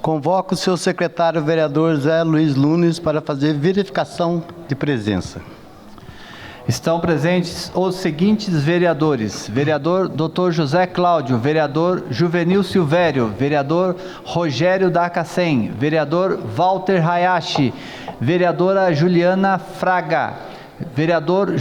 Convoco o seu secretário vereador Zé Luiz Nunes para fazer verificação de presença. Estão presentes os seguintes vereadores: vereador Dr. José Cláudio, vereador Juvenil Silvério, vereador Rogério da Acacem, vereador Walter Hayashi, vereadora Juliana Fraga, vereador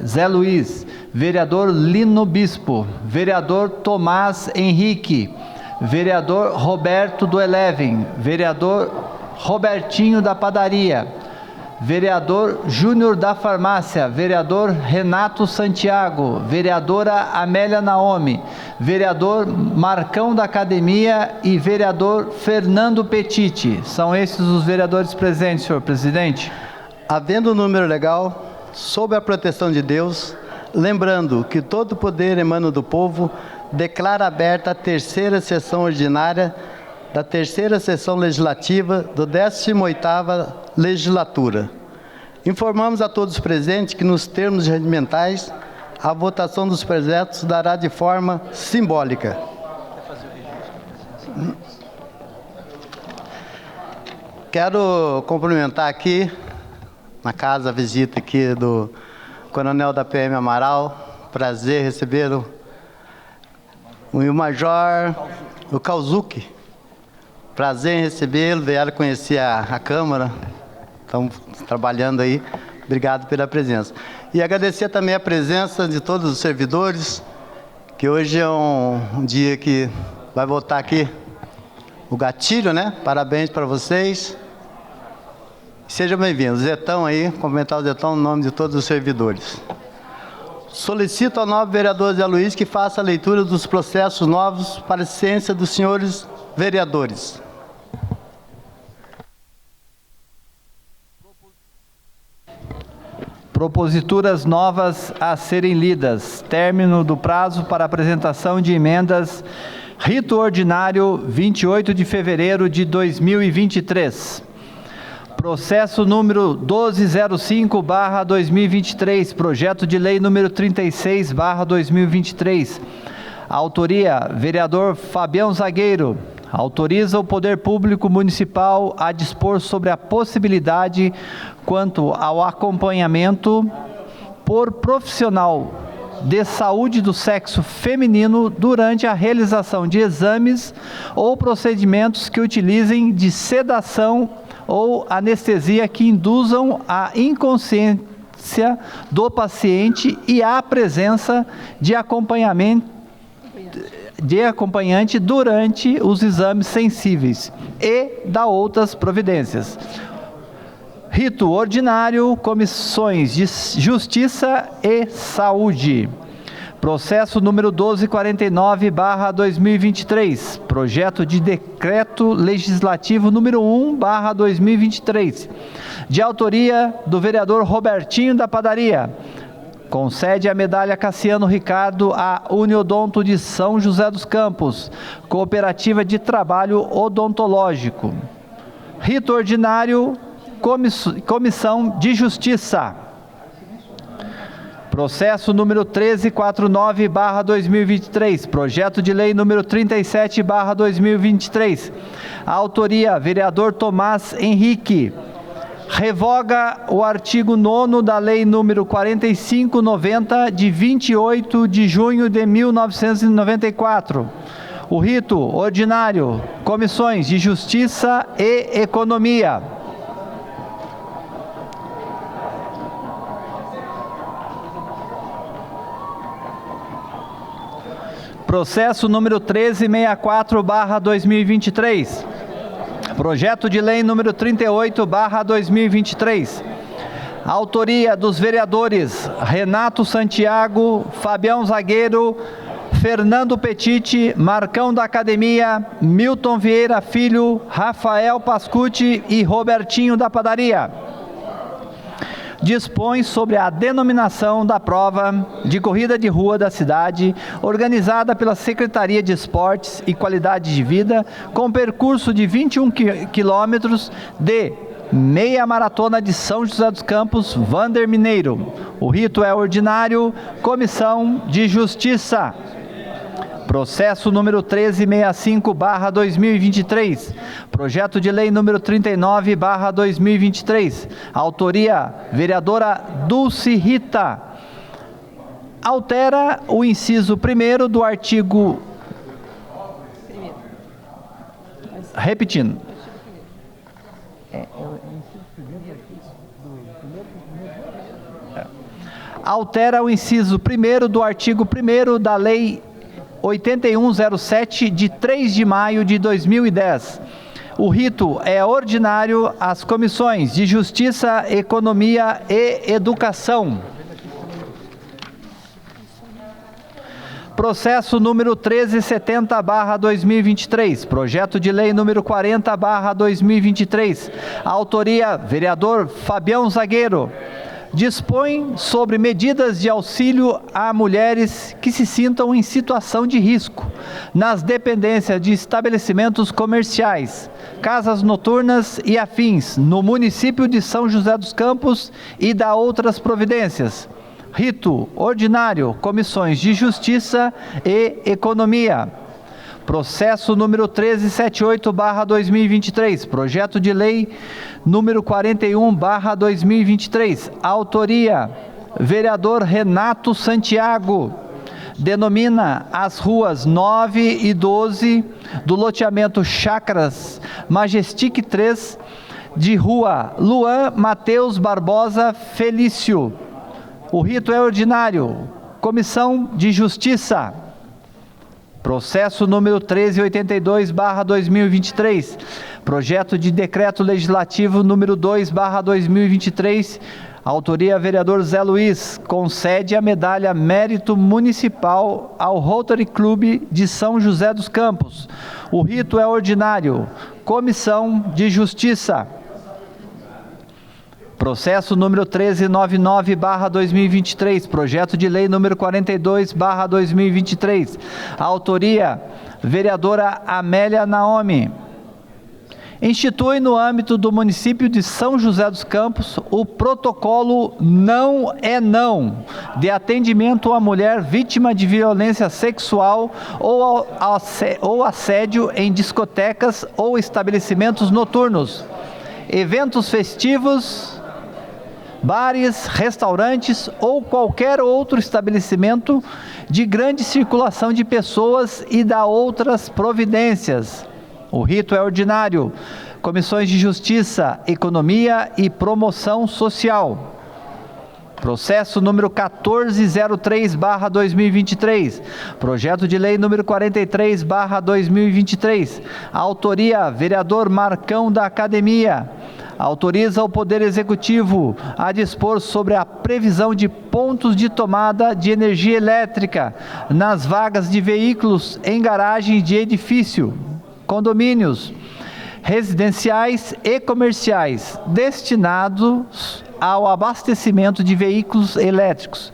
Zé Luiz, vereador Lino Bispo, vereador Tomás Henrique, vereador Roberto do Eleven, vereador Robertinho da Padaria, vereador Júnior da Farmácia, vereador Renato Santiago, vereadora Amélia Naomi, vereador Marcão da Academia e vereador Fernando Petiti. São esses os vereadores presentes, senhor presidente. Havendo o número legal, sob a proteção de Deus, lembrando que todo poder emana do povo, declara aberta a terceira sessão ordinária da terceira sessão legislativa do 18ª legislatura. Informamos a todos os presentes que, nos termos regimentais, a votação dos projetos dará de forma simbólica. Quero cumprimentar aqui, na casa, a visita aqui do Coronel da PM Amaral. Prazer recebê-lo. O Major, o Kauzuki. Prazer em recebê-lo, vieram conhecer a Câmara, estamos trabalhando aí, obrigado pela presença. E agradecer também a presença de todos os servidores, que hoje é um dia que vai voltar aqui o gatilho, né? Parabéns para vocês. Sejam bem-vindos. Zetão aí, cumprimentar o Zetão no nome de todos os servidores. Solicito ao novo vereador Zé Luiz que faça a leitura dos processos novos para a ciência dos senhores vereadores. Proposituras novas a serem lidas. Término do prazo para apresentação de emendas. Rito ordinário, 28 de fevereiro de 2023. Processo número 1205/2023. Projeto de lei número 36/2023. Autoria, vereador Fabião Zagueiro. Autoriza o Poder Público Municipal a dispor sobre a possibilidade quanto ao acompanhamento por profissional de saúde do sexo feminino durante a realização de exames ou procedimentos que utilizem de sedação ou anestesia que induzam a inconsciência do paciente e a presença de acompanhante durante os exames sensíveis e da outras providências. Rito ordinário, comissões de Justiça e Saúde. Processo número 1249/2023. Projeto de decreto legislativo número 1/2023. De autoria do vereador Robertinho da Padaria. Concede a medalha Cassiano Ricardo à Uniodonto de São José dos Campos, Cooperativa de Trabalho Odontológico. Rito ordinário, Comissão de Justiça. Processo número 1349/2023, projeto de lei número 37/2023. Autoria, vereador Tomás Henrique. Revoga o artigo 9º da Lei número 4590, de 28 de junho de 1994. O rito ordinário, Comissões de Justiça e Economia. Processo número 1364/2023. Projeto de lei número 38/2023. Autoria dos vereadores Renato Santiago, Fabião Zagueiro, Fernando Petiti, Marcão da Academia, Milton Vieira Filho, Rafael Pascucci e Robertinho da Padaria. Dispõe sobre a denominação da prova de corrida de rua da cidade, organizada pela Secretaria de Esportes e Qualidade de Vida, com percurso de 21 quilômetros de Meia Maratona de São José dos Campos, Vander Mineiro. O rito é ordinário, Comissão de Justiça. Processo número 1365/2023. Projeto de lei número 39/2023. Autoria, vereadora Dulce Rita. Altera o inciso 1º do artigo... Repetindo. Altera o inciso 1º do artigo 1º da Lei 8107, de 3 de maio de 2010. O rito é ordinário às comissões de Justiça, Economia e Educação. Processo número 1370/2023, projeto de lei número 40/2023, autoria, vereador Fabião Zagueiro. Dispõe sobre medidas de auxílio a mulheres que se sintam em situação de risco nas dependências de estabelecimentos comerciais, casas noturnas e afins, no município de São José dos Campos, e da outras providências. Rito ordinário, comissões de Justiça e Economia. Processo número 1378/2023, projeto de lei número 41/2023, autoria, vereador Renato Santiago. Denomina as ruas 9 e 12 do loteamento Chácaras Majestic 3, de rua Luan Mateus Barbosa Felício. O rito é ordinário, comissão de Justiça. Processo número 1382/2023, projeto de decreto legislativo número 2/2023, autoria vereador Zé Luiz, concede a medalha Mérito Municipal ao Rotary Club de São José dos Campos. O rito é ordinário, comissão de Justiça. Processo número 1399/2023, projeto de lei número 42/2023, autoria, vereadora Amélia Naomi. Institui no âmbito do município de São José dos Campos o protocolo Não é Não, de atendimento à mulher vítima de violência sexual ou assédio em discotecas ou estabelecimentos noturnos, eventos festivos, bares, restaurantes ou qualquer outro estabelecimento de grande circulação de pessoas e da outras providências. O rito é ordinário, comissões de Justiça, Economia e Promoção Social. Processo número 1403/2023, projeto de lei número 43/2023, autoria, vereador Marcão da Academia. Autoriza o Poder Executivo a dispor sobre a previsão de pontos de tomada de energia elétrica nas vagas de veículos em garagem de edifício, condomínios, residenciais e comerciais, destinados ao abastecimento de veículos elétricos,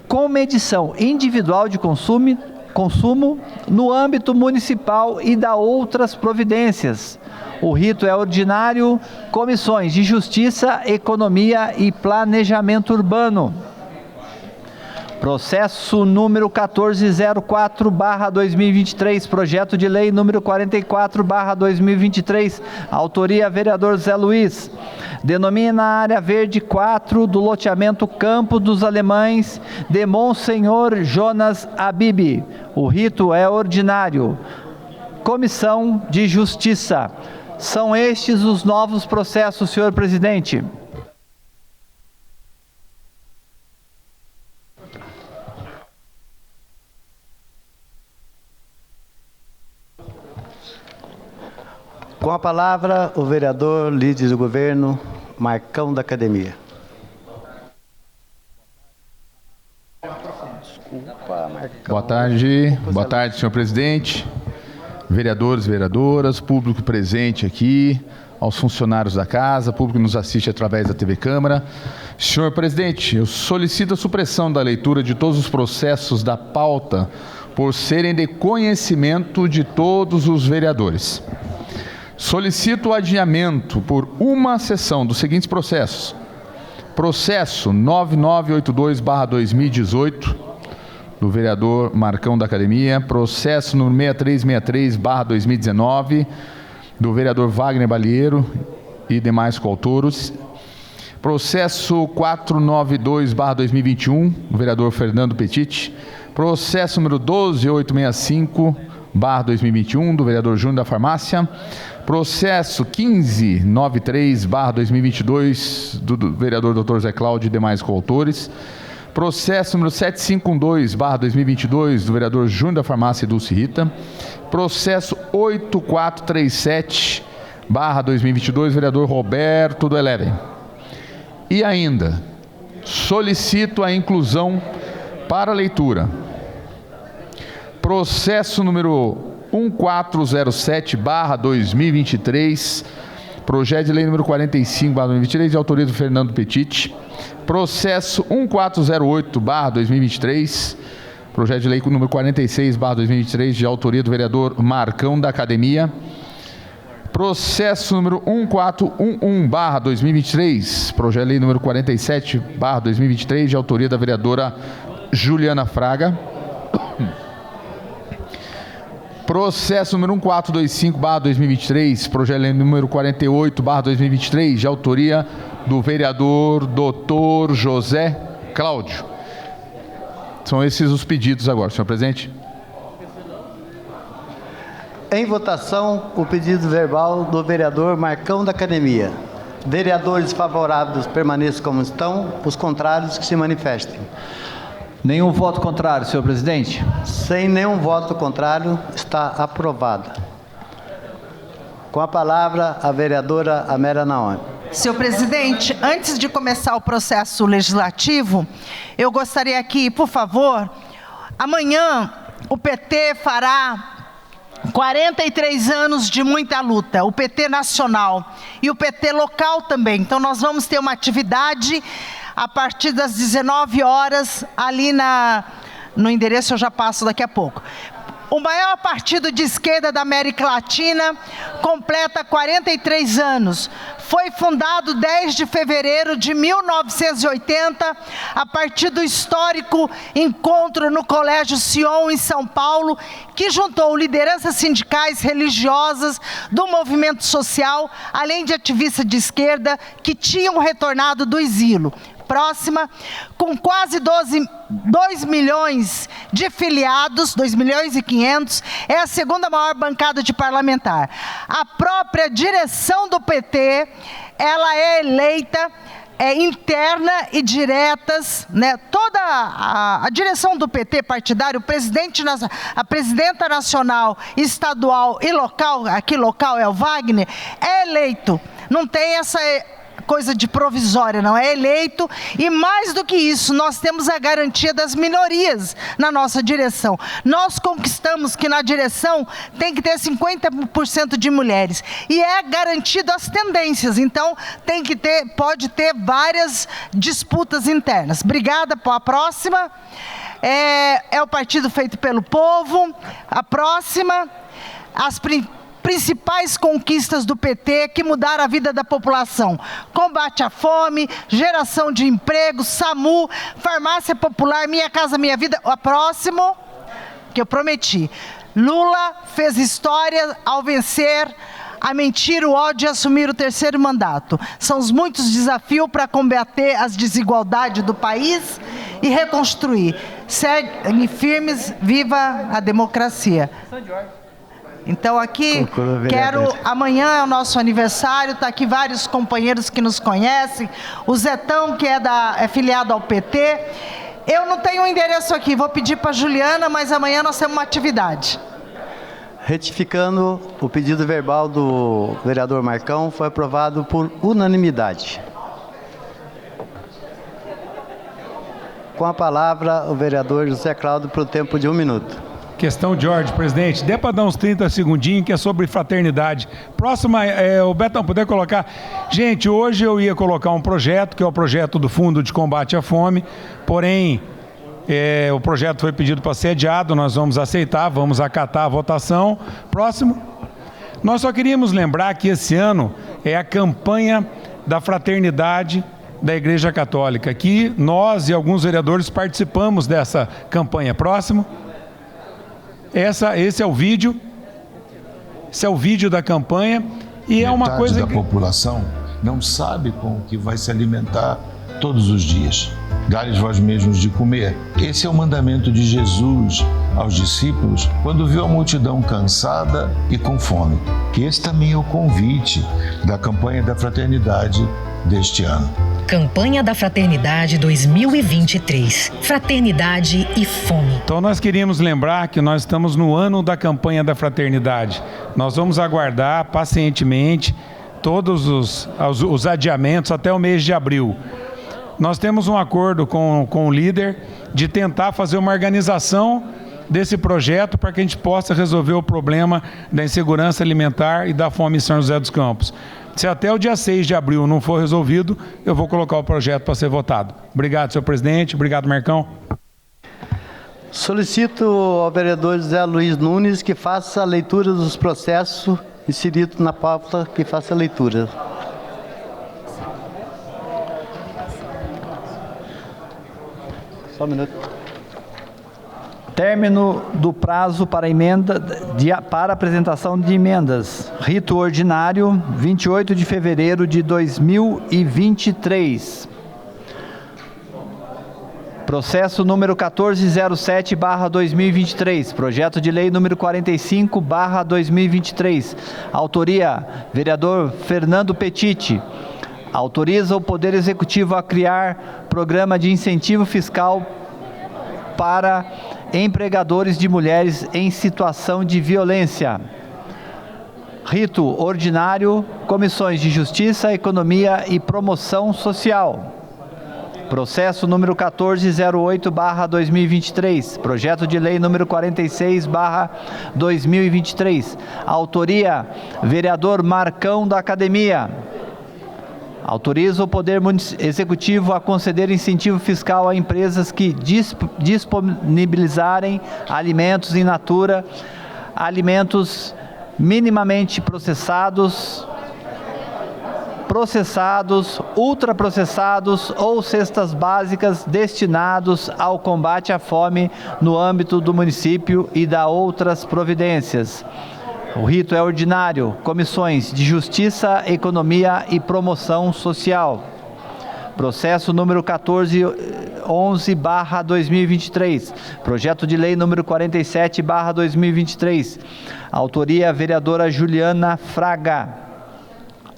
com medição individual de consumo no âmbito municipal e da outras providências. O rito é ordinário, comissões de Justiça, Economia e Planejamento Urbano. Processo número 1404/2023, projeto de lei número 44/2023, autoria vereador Zé Luiz. Denomina a área verde 4 do loteamento Campo dos Alemães de Monsenhor Jonas Abib. O rito é ordinário. Comissão de Justiça. São estes os novos processos, senhor presidente. Com a palavra, o vereador, líder do governo, Marcão da Academia. Boa tarde, senhor presidente, vereadores, vereadoras, público presente aqui, aos funcionários da casa, público que nos assiste através da TV Câmara. Senhor presidente, eu solicito a supressão da leitura de todos os processos da pauta por serem de conhecimento de todos os vereadores. Solicito o adiamento por uma sessão dos seguintes processos: processo 9982/2018, do vereador Marcão da Academia. Processo número 6363/2019, do vereador Wagner Balieiro e demais coautores. Processo 492/2021, do vereador Fernando Petit. Processo número 12865/2021, do vereador Júnior da Farmácia. Processo 1593/2022, do vereador Dr. Zé Cláudio e demais coautores. Processo número 7512/2022, do vereador Júnior da Farmácia e Dulce Rita. Processo 8437/2022, vereador Roberto do Eleven. E ainda, solicito a inclusão para leitura. Processo número 1407/2023, projeto de lei número 45/2023, de autoria do Fernando Petit. Processo 1408/2023, projeto de lei número 46/2023, de autoria do vereador Marcão da Academia. Processo número 1411/2023, projeto de lei número 47/2023, de autoria da vereadora Juliana Fraga. Processo número 1425/2023, projeto de lei número 48/2023, de autoria do vereador Dr. José Cláudio. São esses os pedidos agora, senhor presidente. Em votação, o pedido verbal do vereador Marcão da Academia. Vereadores favoráveis permaneçam como estão, os contrários que se manifestem. Nenhum voto contrário, senhor presidente. Sem nenhum voto contrário, está aprovada. Com a palavra, a vereadora Amélia Naomi. Senhor presidente, antes de começar o processo legislativo, eu gostaria que, por favor, amanhã o PT fará 43 anos de muita luta, o PT nacional e o PT local também. Então nós vamos ter uma atividade a partir das 19 horas ali no endereço, eu já passo daqui a pouco. O maior partido de esquerda da América Latina completa 43 anos. Foi fundado 10 de fevereiro de 1980, a partir do histórico encontro no Colégio Sion, em São Paulo, que juntou lideranças sindicais, religiosas, do movimento social, além de ativistas de esquerda que tinham retornado do exílio. Próxima, com quase 2 milhões de filiados, 2.500.000, é a segunda maior bancada de parlamentar. A própria direção do PT, ela é eleita interna e diretas, né? Toda a direção do PT partidário, a presidenta nacional, estadual e local, aqui local é o Wagner, é eleito. Não tem essa coisa de provisória, não, é eleito. E mais do que isso, nós temos a garantia das minorias na nossa direção. Nós conquistamos que na direção tem que ter 50% de mulheres, e é garantido as tendências, então tem que ter, pode ter várias disputas internas. Obrigada. A próxima é o partido feito pelo povo. A próxima, as principais conquistas do PT que mudaram a vida da população: combate à fome, geração de emprego, SAMU, farmácia popular, Minha Casa Minha Vida. O próximo, que eu prometi: Lula fez história ao vencer a mentira, o ódio e assumir o 3º mandato. São os muitos desafios para combater as desigualdades do país e reconstruir. Seguem firmes, viva a democracia. Então aqui, amanhã é o nosso aniversário, está aqui vários companheiros que nos conhecem, o Zetão, que é filiado ao PT. Eu não tenho o endereço aqui, vou pedir para a Juliana, mas amanhã nós temos uma atividade. Retificando, o pedido verbal do vereador Marcão foi aprovado por unanimidade. Com a palavra, o vereador José Cláudio, por tempo de 1 minuto. Questão de ordem, presidente. Dê para dar uns 30 segundinhos, que é sobre fraternidade. Próxima, o Betão, puder colocar. Gente, hoje eu ia colocar um projeto, que é o projeto do Fundo de Combate à Fome, porém, o projeto foi pedido para ser adiado, nós vamos aceitar, vamos acatar a votação. Próximo. Nós só queríamos lembrar que esse ano é a campanha da fraternidade da Igreja Católica. Aqui, nós e alguns vereadores participamos dessa campanha. Próximo. Esse é o vídeo. Esse é o vídeo da campanha. E é uma coisa que a população não sabe com o que vai se alimentar todos os dias. Dá-lhes vós mesmos de comer. Esse é o mandamento de Jesus aos discípulos quando viu a multidão cansada e com fome. E esse também é o convite da campanha da fraternidade deste ano. Campanha da Fraternidade 2023. Fraternidade e fome. Então nós queríamos lembrar que nós estamos no ano da campanha da fraternidade. Nós vamos aguardar pacientemente todos os adiamentos até o mês de abril. Nós temos um acordo com o líder de tentar fazer uma organização desse projeto para que a gente possa resolver o problema da insegurança alimentar e da fome em São José dos Campos. Se até o dia 6 de abril não for resolvido, eu vou colocar o projeto para ser votado. Obrigado, senhor presidente. Obrigado, Marcão. Solicito ao vereador José Luiz Nunes que faça a leitura dos processos inseridos na pauta, que faça a leitura. Só um minuto. Término do prazo para para apresentação de emendas. Rito ordinário, 28 de fevereiro de 2023. Processo número 1407/2023. Projeto de lei número 45/2023. Autoria, vereador Fernando Petiti. Autoriza o Poder Executivo a criar programa de incentivo fiscal para empregadores de mulheres em situação de violência. Rito ordinário, Comissões de Justiça, Economia e Promoção Social. Processo número 1408/2023. Projeto de lei número 46/2023. Autoria, vereador Marcão da Academia. Autoriza o Poder Executivo a conceder incentivo fiscal a empresas que disponibilizarem alimentos in natura, alimentos minimamente processados, ultraprocessados ou cestas básicas destinados ao combate à fome no âmbito do município e da outras providências. O rito é ordinário. Comissões de Justiça, Economia e Promoção Social. Processo número 1411/2023. Projeto de lei número 47/2023. Autoria, vereadora Juliana Fraga.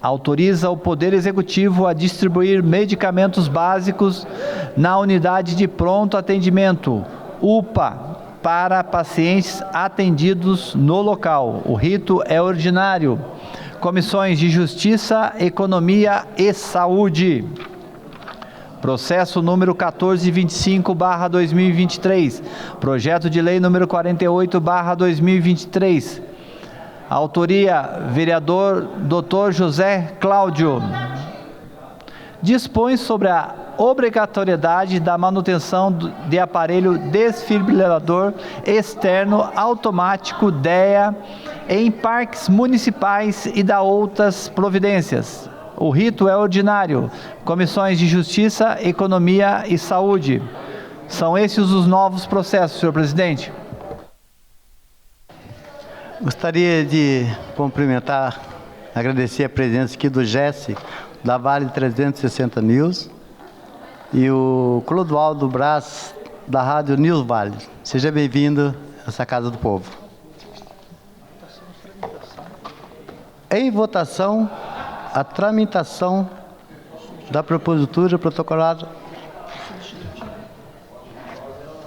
Autoriza o Poder Executivo a distribuir medicamentos básicos na unidade de pronto atendimento, UPA, para pacientes atendidos no local. O rito é ordinário. Comissões de Justiça, Economia e Saúde. Processo número 1425/2023. Projeto de lei número 48/2023. Autoria, vereador Dr. José Cláudio. Dispõe sobre a obrigatoriedade da manutenção de aparelho desfibrilador externo automático DEA em parques municipais e da outras providências. O rito é ordinário. Comissões de Justiça, Economia e Saúde. São esses os novos processos, senhor presidente. Gostaria de cumprimentar, agradecer a presença aqui do Jesse, da Vale 360 News, e o Clodoaldo Braz, da Rádio News Vale. Seja bem-vindo a essa Casa do Povo. Em votação, a tramitação da propositura protocolada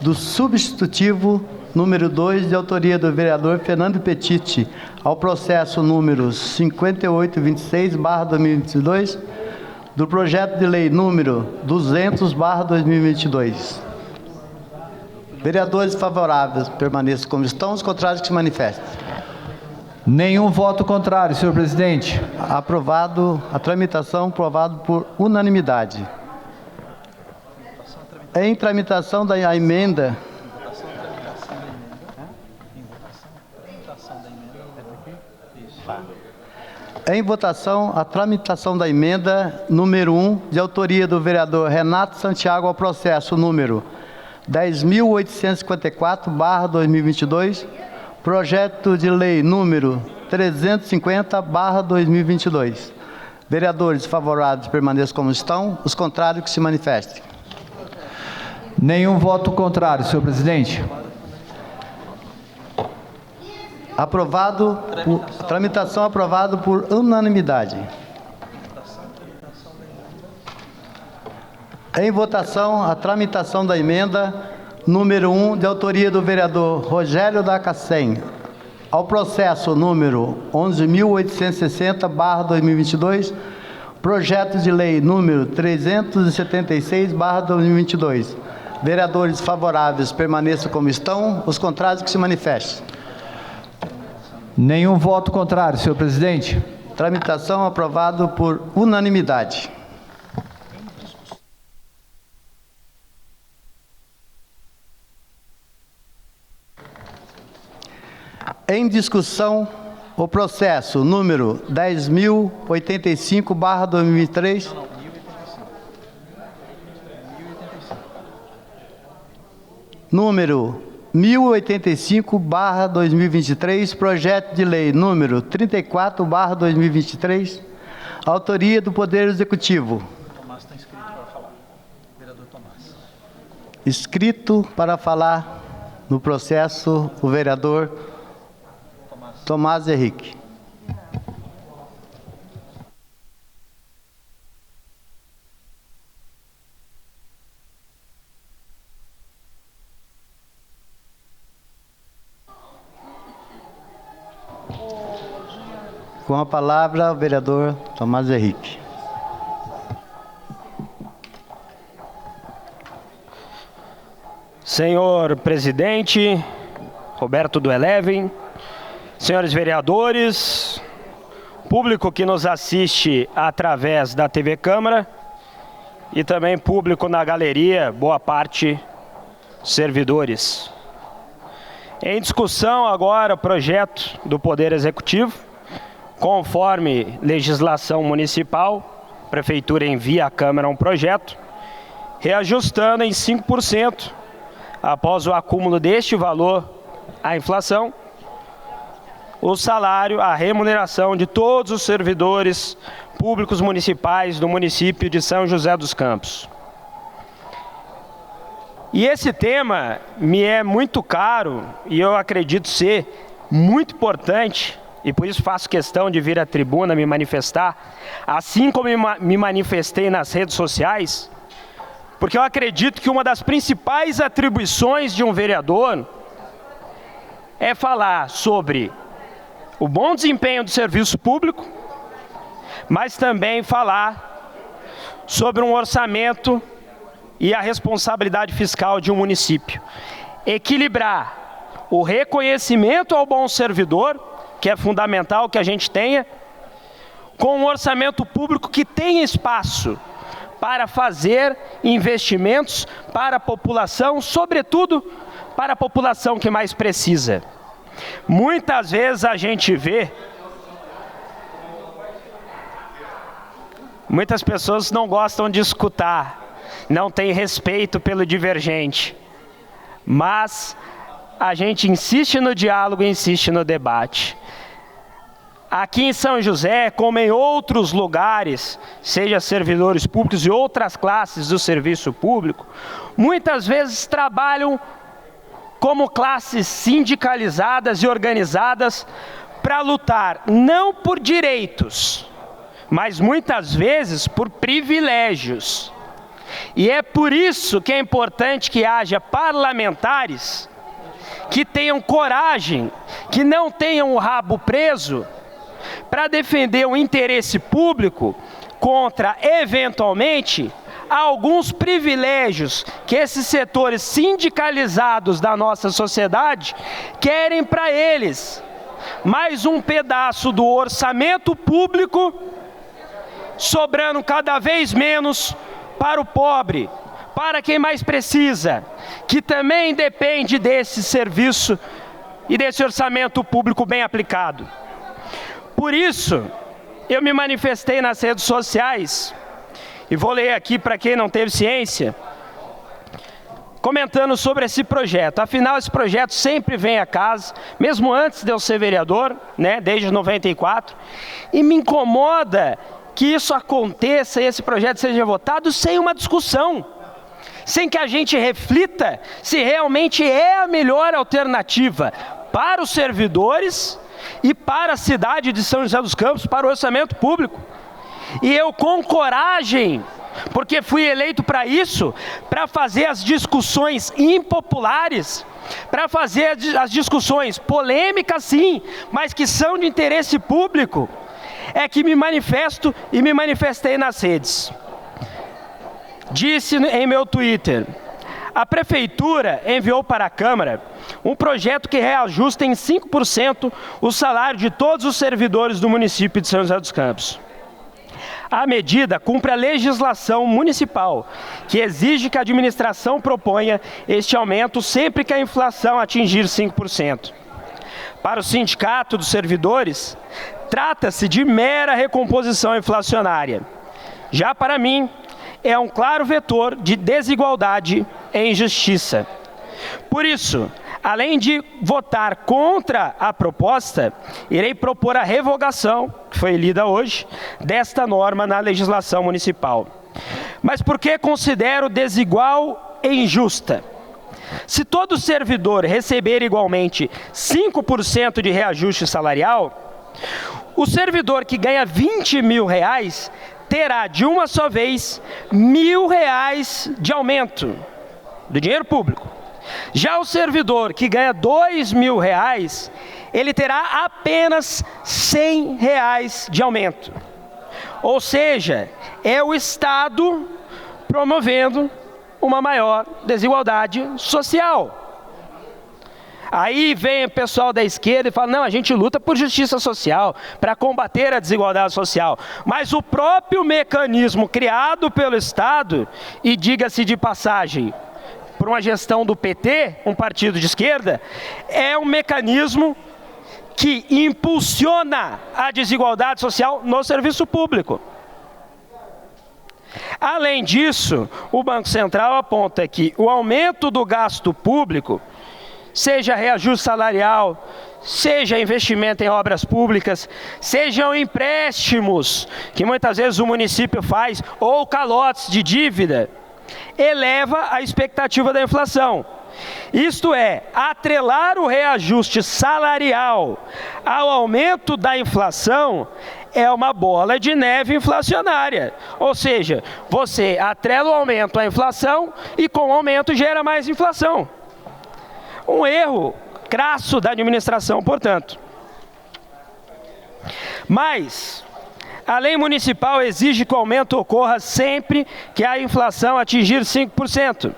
do substitutivo número 2, de autoria do vereador Fernando Petiti, ao processo número 5826/2022, do projeto de lei número 200/2022. Vereadores favoráveis, permaneçam como estão, os contrários que se manifestem. Nenhum voto contrário, senhor presidente. Aprovado, a tramitação aprovado por unanimidade. Em tramitação da emenda... Em votação, a tramitação da emenda número 1, de autoria do vereador Renato Santiago, ao processo número 10.854/2022, projeto de lei número 350/2022. Vereadores favoráveis permaneçam como estão, os contrários que se manifestem. Nenhum voto contrário, senhor presidente. Tramitação aprovado por unanimidade. Em votação, a tramitação da emenda número 1, de autoria do vereador Rogério da Cacém, ao processo número 11.860/2022, projeto de lei número 376/2022. Vereadores favoráveis permaneçam como estão, os contrários que se manifestem. Nenhum voto contrário, senhor presidente. Tramitação aprovado por unanimidade. Em discussão, o processo número 10.085/2023. Número 1085/2023, projeto de lei número 34/2023, autoria do Poder Executivo. Tomás está inscrito para falar. Vereador Tomás. Inscrito para falar no processo o vereador Tomás Henrique. Com a palavra, o vereador Tomás Henrique. Senhor presidente, Roberto do Eleven, senhores vereadores, público que nos assiste através da TV Câmara e também público na galeria, boa parte servidores. Em discussão agora o projeto do Poder Executivo, conforme legislação municipal, a Prefeitura envia à Câmara um projeto, reajustando em 5%, após o acúmulo deste valor, a inflação, o salário, a remuneração de todos os servidores públicos municipais do município de São José dos Campos. E esse tema me é muito caro e eu acredito ser muito importante, e por isso faço questão de vir à tribuna me manifestar, assim como me manifestei nas redes sociais, porque eu acredito que uma das principais atribuições de um vereador é falar sobre o bom desempenho do serviço público, mas também falar sobre um orçamento e a responsabilidade fiscal de um município. Equilibrar o reconhecimento ao bom servidor, que é fundamental que a gente tenha, com um orçamento público que tenha espaço para fazer investimentos para a população, sobretudo para a população que mais precisa. Muitas vezes a gente vê, muitas pessoas não gostam de escutar, não têm respeito pelo divergente, mas a gente insiste no diálogo, insiste no debate. Aqui em São José, como em outros lugares, seja servidores públicos e outras classes do serviço público, muitas vezes trabalham como classes sindicalizadas e organizadas para lutar não por direitos, mas muitas vezes por privilégios. E é por isso que é importante que haja parlamentares que tenham coragem, que não tenham o rabo preso, para defender o interesse público contra, eventualmente, alguns privilégios que esses setores sindicalizados da nossa sociedade querem para eles. Mais um pedaço do orçamento público, sobrando cada vez menos para o pobre, para quem mais precisa, que também depende desse serviço e desse orçamento público bem aplicado. Por isso, eu me manifestei nas redes sociais, e vou ler aqui para quem não teve ciência, comentando sobre esse projeto. Afinal, esse projeto sempre vem à casa, mesmo antes de eu ser vereador, né, desde 94, e me incomoda que isso aconteça e esse projeto seja votado sem uma discussão, sem que a gente reflita se realmente é a melhor alternativa para os servidores e para a cidade de São José dos Campos, para o orçamento público. E eu, com coragem, porque fui eleito para isso, para fazer as discussões impopulares, para fazer as discussões polêmicas sim, mas que são de interesse público, é que me manifesto e me manifestei nas redes. Disse em meu Twitter: a Prefeitura enviou para a Câmara um projeto que reajusta em 5% o salário de todos os servidores do município de São José dos Campos. A medida cumpre a legislação municipal, que exige que a administração proponha este aumento sempre que a inflação atingir 5%. Para o Sindicato dos Servidores, trata-se de mera recomposição inflacionária. Já para mim, é um claro vetor de desigualdade e injustiça. Por isso, além de votar contra a proposta, irei propor a revogação, que foi lida hoje, desta norma na legislação municipal. Mas por que considero desigual e injusta? Se todo servidor receber igualmente 5% de reajuste salarial, o servidor que ganha R$20 mil terá de uma só vez R$1.000 de aumento do dinheiro público. Já o servidor que ganha R$2 mil, ele terá apenas R$100 de aumento. Ou seja, é o Estado promovendo uma maior desigualdade social. Aí vem o pessoal da esquerda e fala: não, a gente luta por justiça social, para combater a desigualdade social. Mas o próprio mecanismo criado pelo Estado, e diga-se de passagem, por uma gestão do PT, um partido de esquerda, é um mecanismo que impulsiona a desigualdade social no serviço público. Além disso, o Banco Central aponta que o aumento do gasto público, seja reajuste salarial, seja investimento em obras públicas, sejam empréstimos que muitas vezes o município faz, ou calotes de dívida, eleva a expectativa da inflação. Isto é, atrelar o reajuste salarial ao aumento da inflação é uma bola de neve inflacionária. Ou seja, você atrela o aumento à inflação e com o aumento gera mais inflação. Um erro crasso da administração, portanto. Mas a lei municipal exige que o aumento ocorra sempre que a inflação atingir 5%.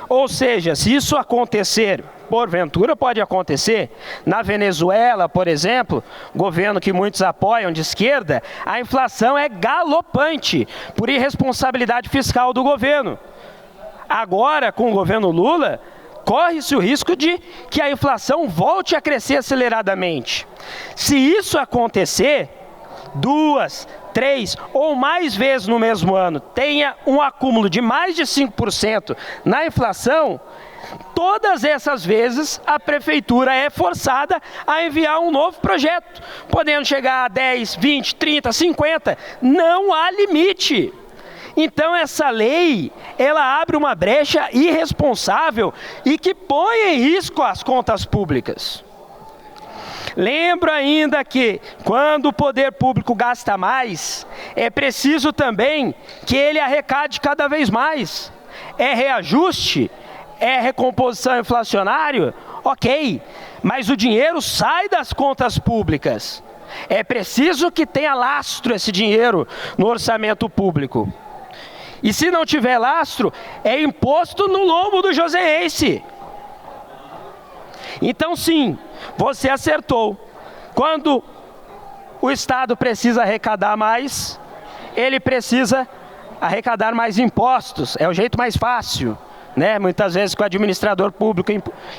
Ou seja, se isso acontecer, porventura pode acontecer, na Venezuela, por exemplo, governo que muitos apoiam de esquerda, a inflação é galopante por irresponsabilidade fiscal do governo. Agora, com o governo Lula, corre-se o risco de que a inflação volte a crescer aceleradamente. Se isso acontecer, 2, 3 ou mais vezes no mesmo ano, tenha um acúmulo de mais de 5% na inflação, todas essas vezes a prefeitura é forçada a enviar um novo projeto, podendo chegar a 10, 20, 30, 50, não há limite. Então essa lei, ela abre uma brecha irresponsável e que põe em risco as contas públicas. Lembro ainda que, quando o poder público gasta mais, é preciso também que ele arrecade cada vez mais. É reajuste? É recomposição inflacionária? Ok, mas o dinheiro sai das contas públicas. É preciso que tenha lastro esse dinheiro no orçamento público. E se não tiver lastro, é imposto no lombo do joseense. Então sim, você acertou. Quando o Estado precisa arrecadar mais, ele precisa arrecadar mais impostos. É o jeito mais fácil, né? Muitas vezes que o administrador público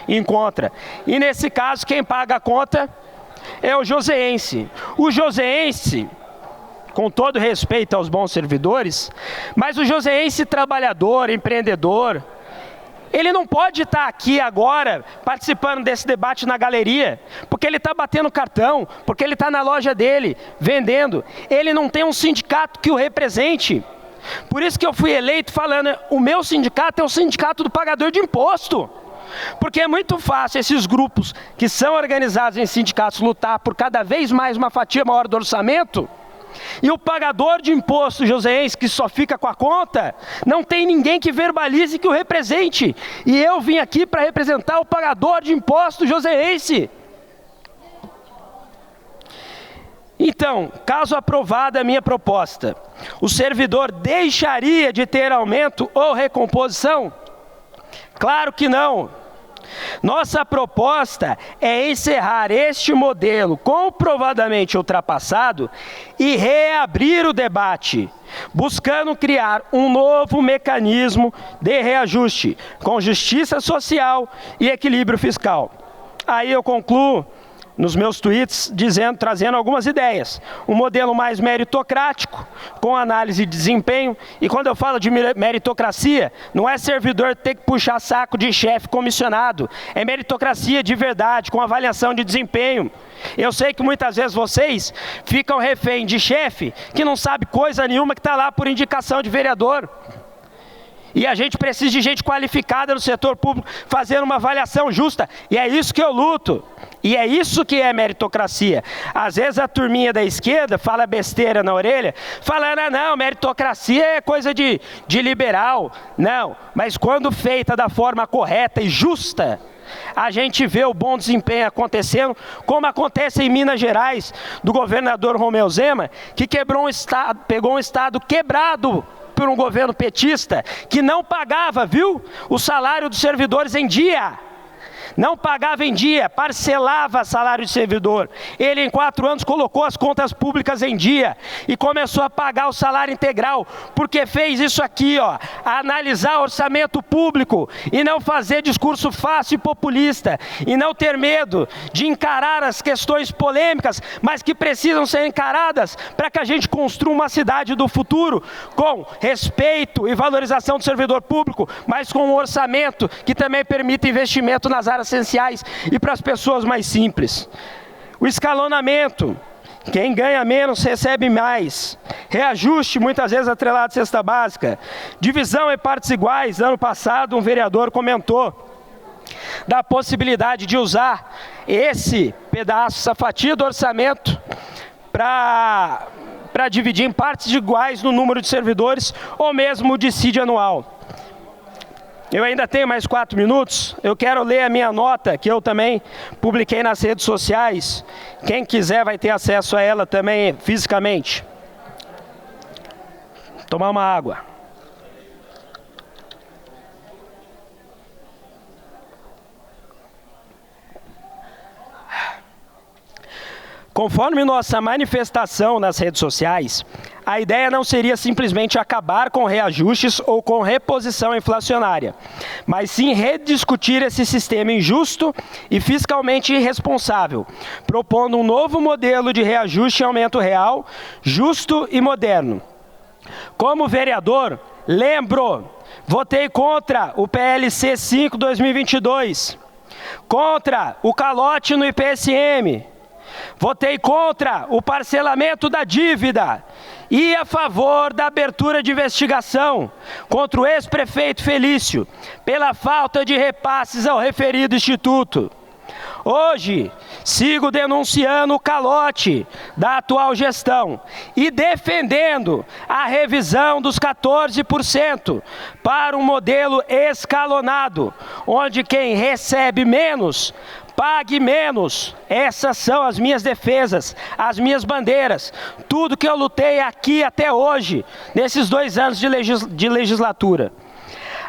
encontra. E nesse caso, quem paga a conta é o joseense. O joseense, com todo respeito aos bons servidores, mas o joseense trabalhador, empreendedor, ele não pode estar aqui agora participando desse debate na galeria, porque ele está batendo cartão, porque ele está na loja dele, vendendo. Ele não tem um sindicato que o represente. Por isso que eu fui eleito falando, o meu sindicato é o sindicato do pagador de imposto. Porque é muito fácil esses grupos que são organizados em sindicatos lutar por cada vez mais uma fatia maior do orçamento, e o pagador de imposto joseense, que só fica com a conta, não tem ninguém que verbalize que o represente. E eu vim aqui para representar o pagador de imposto joseense. Então, caso aprovada a minha proposta, o servidor deixaria de ter aumento ou recomposição? Claro que não. Nossa proposta é encerrar este modelo comprovadamente ultrapassado e reabrir o debate, buscando criar um novo mecanismo de reajuste, com justiça social e equilíbrio fiscal. Aí eu concluo nos meus tweets trazendo algumas ideias. Um modelo mais meritocrático, com análise de desempenho. E quando eu falo de meritocracia, não é servidor ter que puxar saco de chefe comissionado. É meritocracia de verdade, com avaliação de desempenho. Eu sei que muitas vezes vocês ficam refém de chefe que não sabe coisa nenhuma, que está lá por indicação de vereador. E a gente precisa de gente qualificada no setor público, fazendo uma avaliação justa. E é isso que eu luto. E é isso que é meritocracia. Às vezes a turminha da esquerda fala besteira na orelha, falando, não, meritocracia é coisa de liberal. Não, mas quando feita da forma correta e justa, a gente vê o bom desempenho acontecendo, como acontece em Minas Gerais, do governador Romeu Zema, que pegou um estado quebrado por um governo petista, que não pagava, viu, o salário dos servidores em dia. Não pagava em dia, parcelava salário de servidor. Ele, em 4 anos, colocou as contas públicas em dia e começou a pagar o salário integral, porque fez isso aqui, ó, analisar orçamento público e não fazer discurso fácil e populista, e não ter medo de encarar as questões polêmicas, mas que precisam ser encaradas para que a gente construa uma cidade do futuro com respeito e valorização do servidor público, mas com um orçamento que também permita investimento nas áreas essenciais e para as pessoas mais simples. O escalonamento, quem ganha menos recebe mais. Reajuste, muitas vezes atrelado à cesta básica. Divisão em partes iguais. Ano passado um vereador comentou da possibilidade de usar esse pedaço, essa fatia do orçamento para dividir em partes iguais no número de servidores ou mesmo o dissídio anual. Eu ainda tenho mais 4 minutos, eu quero ler a minha nota, que eu também publiquei nas redes sociais. Quem quiser vai ter acesso a ela também fisicamente. Tomar uma água. Conforme nossa manifestação nas redes sociais, a ideia não seria simplesmente acabar com reajustes ou com reposição inflacionária, mas sim rediscutir esse sistema injusto e fiscalmente irresponsável, propondo um novo modelo de reajuste e aumento real, justo e moderno. Como vereador, lembro, votei contra o PLC 5/2022, contra o calote no IPSM, votei contra o parcelamento da dívida e a favor da abertura de investigação contra o ex-prefeito Felício pela falta de repasses ao referido instituto. Hoje, sigo denunciando o calote da atual gestão e defendendo a revisão dos 14% para um modelo escalonado, onde quem recebe menos pague menos. Essas são as minhas defesas, as minhas bandeiras, tudo que eu lutei aqui até hoje, nesses 2 anos de legislatura.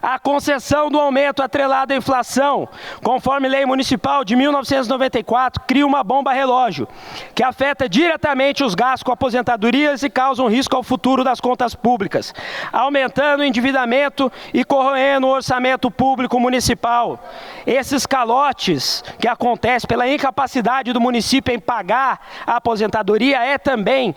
A concessão do aumento atrelado à inflação, conforme lei municipal de 1994, cria uma bomba relógio, que afeta diretamente os gastos com aposentadorias e causa um risco ao futuro das contas públicas, aumentando o endividamento e corroendo o orçamento público municipal. Esses calotes que acontecem pela incapacidade do município em pagar a aposentadoria é também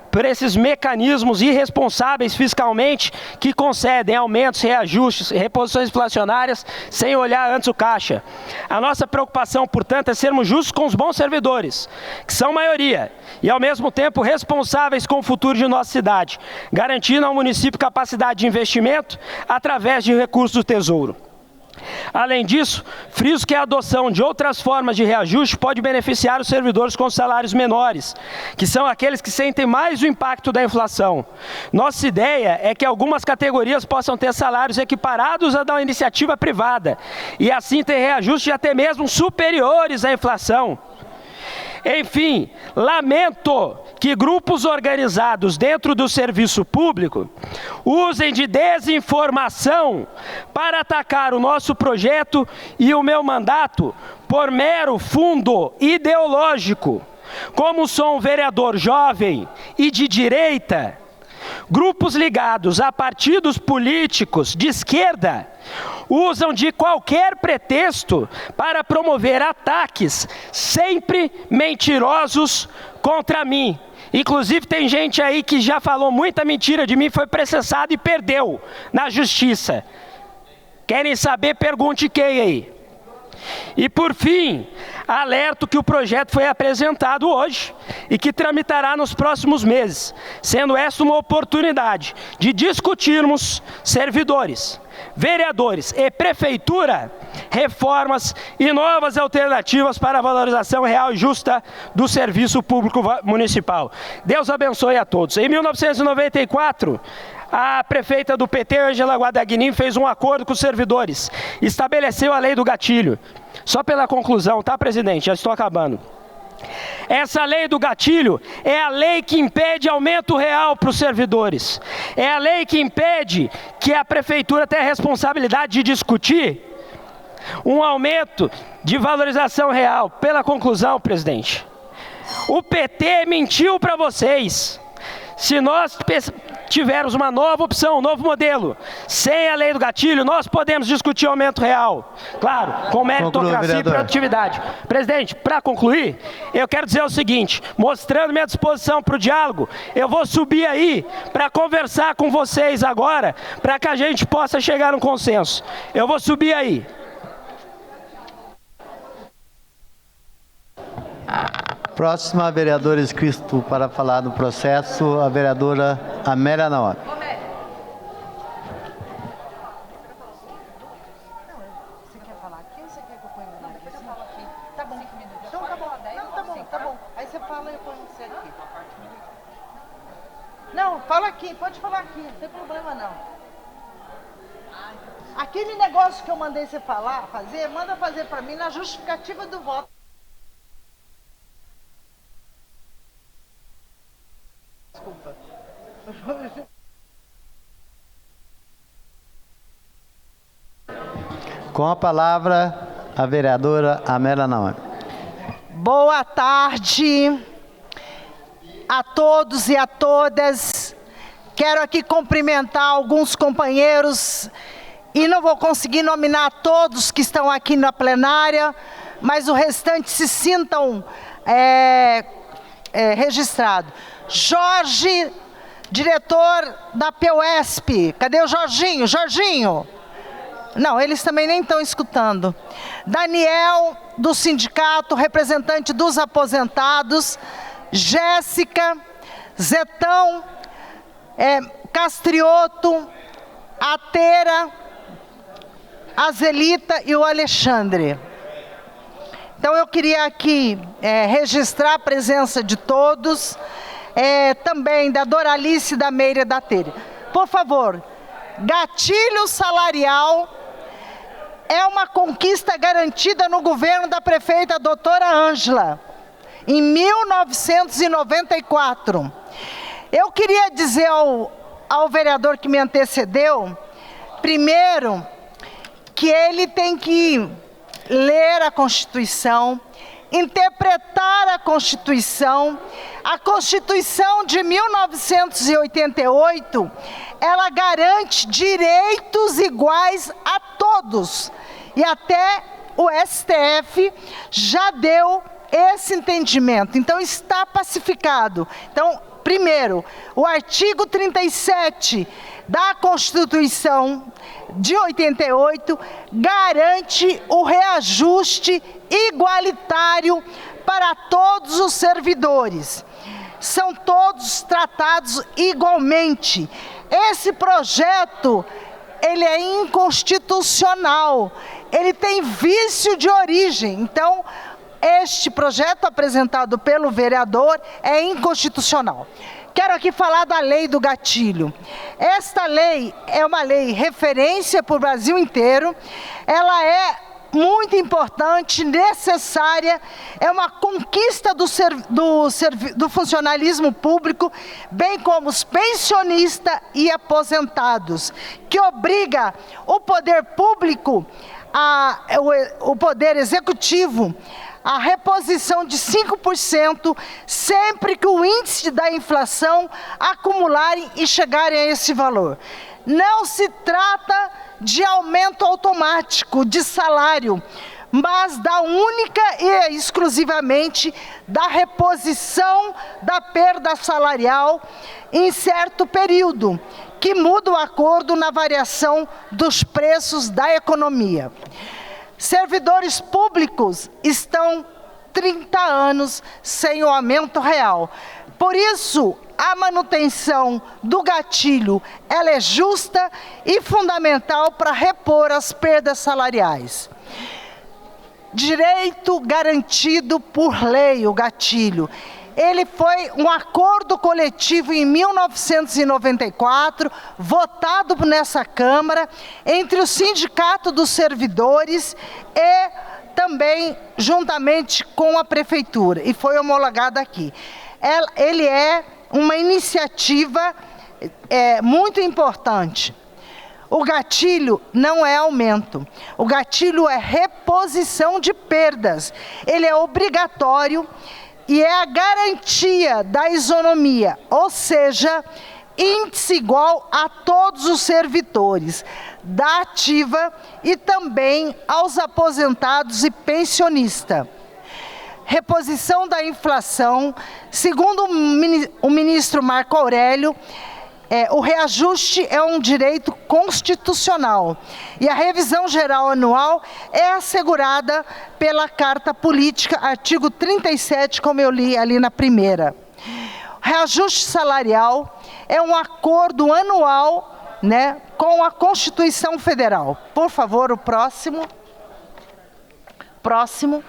por esses mecanismos irresponsáveis fiscalmente que concedem aumentos, reajustes, reposições inflacionárias sem olhar antes o caixa. A nossa preocupação, portanto, é sermos justos com os bons servidores, que são maioria, e ao mesmo tempo responsáveis com o futuro de nossa cidade, garantindo ao município capacidade de investimento através de recursos do Tesouro. Além disso, friso que a adoção de outras formas de reajuste pode beneficiar os servidores com salários menores, que são aqueles que sentem mais o impacto da inflação. Nossa ideia é que algumas categorias possam ter salários equiparados à da iniciativa privada, e assim ter reajustes até mesmo superiores à inflação. Enfim, lamento que grupos organizados dentro do serviço público usem de desinformação para atacar o nosso projeto e o meu mandato por mero fundo ideológico. Como sou um vereador jovem e de direita, grupos ligados a partidos políticos de esquerda usam de qualquer pretexto para promover ataques sempre mentirosos contra mim. Inclusive tem gente aí que já falou muita mentira de mim, foi processado e perdeu na justiça. Querem saber? Pergunte quem aí. E por fim, alerto que o projeto foi apresentado hoje e que tramitará nos próximos meses, sendo esta uma oportunidade de discutirmos servidores, vereadores e prefeitura, reformas e novas alternativas para a valorização real e justa do serviço público municipal. Deus abençoe a todos. Em 1994, a prefeita do PT, Ângela Guadagnin, fez um acordo com os servidores, estabeleceu a lei do gatilho. Só pela conclusão, tá, presidente? Já estou acabando. Essa lei do gatilho é a lei que impede aumento real para os servidores. É a lei que impede que a prefeitura tenha a responsabilidade de discutir um aumento de valorização real. Pela conclusão, presidente, o PT mentiu para vocês. Se nós tivermos uma nova opção, um novo modelo, sem a lei do gatilho, nós podemos discutir aumento real. Claro, com meritocracia e produtividade. Presidente, para concluir, eu quero dizer o seguinte, mostrando minha disposição para o diálogo, eu vou subir aí para conversar com vocês agora, para que a gente possa chegar a um consenso. Eu vou subir aí. Próxima vereadora inscrito para falar do processo, a vereadora Amélia Naomi. Você quer falar aqui ou você quer que eu ponha no aqui? Eu falo aqui. Tá bom. Então tá bom. Não, tá bom. Aí você fala e eu ponho você aqui. Não, fala aqui, pode falar aqui, não tem problema não. Aquele negócio que eu mandei você fazer, manda fazer para mim na justificativa do voto. Desculpa. Com a palavra, a vereadora Amélia Naomi. Boa tarde a todos e a todas. Quero aqui cumprimentar alguns companheiros e não vou conseguir nominar todos que estão aqui na plenária, mas o restante se sintam registrados. Jorge, diretor da PUESP. Cadê o Jorginho? Jorginho? Não, eles também nem estão escutando. Daniel, do sindicato, representante dos aposentados. Jéssica, Zetão, Castrioto, a Tera, a Zelita e o Alexandre. Então eu queria aqui registrar a presença de todos, também da Doralice, da Meire e da Tere. Por favor, gatilho salarial é uma conquista garantida no governo da prefeita doutora Ângela, em 1994. Eu queria dizer ao vereador que me antecedeu primeiro, que ele tem que ler a Constituição, interpretar a Constituição. A Constituição de 1988, ela garante direitos iguais a todos. E até o STF já deu esse entendimento. Então, está pacificado. Então, primeiro, o artigo 37 da Constituição de 88 garante o reajuste igualitário para todos os servidores. São todos tratados igualmente. Esse projeto, ele é inconstitucional. Ele tem vício de origem. Então, este projeto apresentado pelo vereador é inconstitucional. Quero aqui falar da lei do gatilho. Esta lei é uma lei referência para o Brasil inteiro. Ela é muito importante, necessária, é uma conquista do funcionalismo público, bem como os pensionistas e aposentados, que obriga o poder público, o poder executivo, a reposição de 5% sempre que o índice da inflação acumularem e chegarem a esse valor. Não se trata de aumento automático de salário, mas da única e exclusivamente da reposição da perda salarial em certo período, que muda o acordo na variação dos preços da economia. Servidores públicos estão 30 anos sem o aumento real. Por isso, a manutenção do gatilho, ela é justa e fundamental para repor as perdas salariais. Direito garantido por lei, o gatilho. Ele foi um acordo coletivo em 1994, votado nessa Câmara, entre o Sindicato dos Servidores e também juntamente com a Prefeitura, e foi homologado aqui. Ele é uma iniciativa muito importante. O gatilho não é aumento, o gatilho é reposição de perdas. Ele é obrigatório e é a garantia da isonomia, ou seja, índice igual a todos os servidores da ativa e também aos aposentados e pensionistas. Reposição da inflação, segundo o ministro Marco Aurélio, o reajuste é um direito constitucional e a revisão geral anual é assegurada pela Carta Política, artigo 37, como eu li ali na primeira. Reajuste salarial é um acordo anual, né, com a Constituição Federal. Por favor, o próximo. Próximo.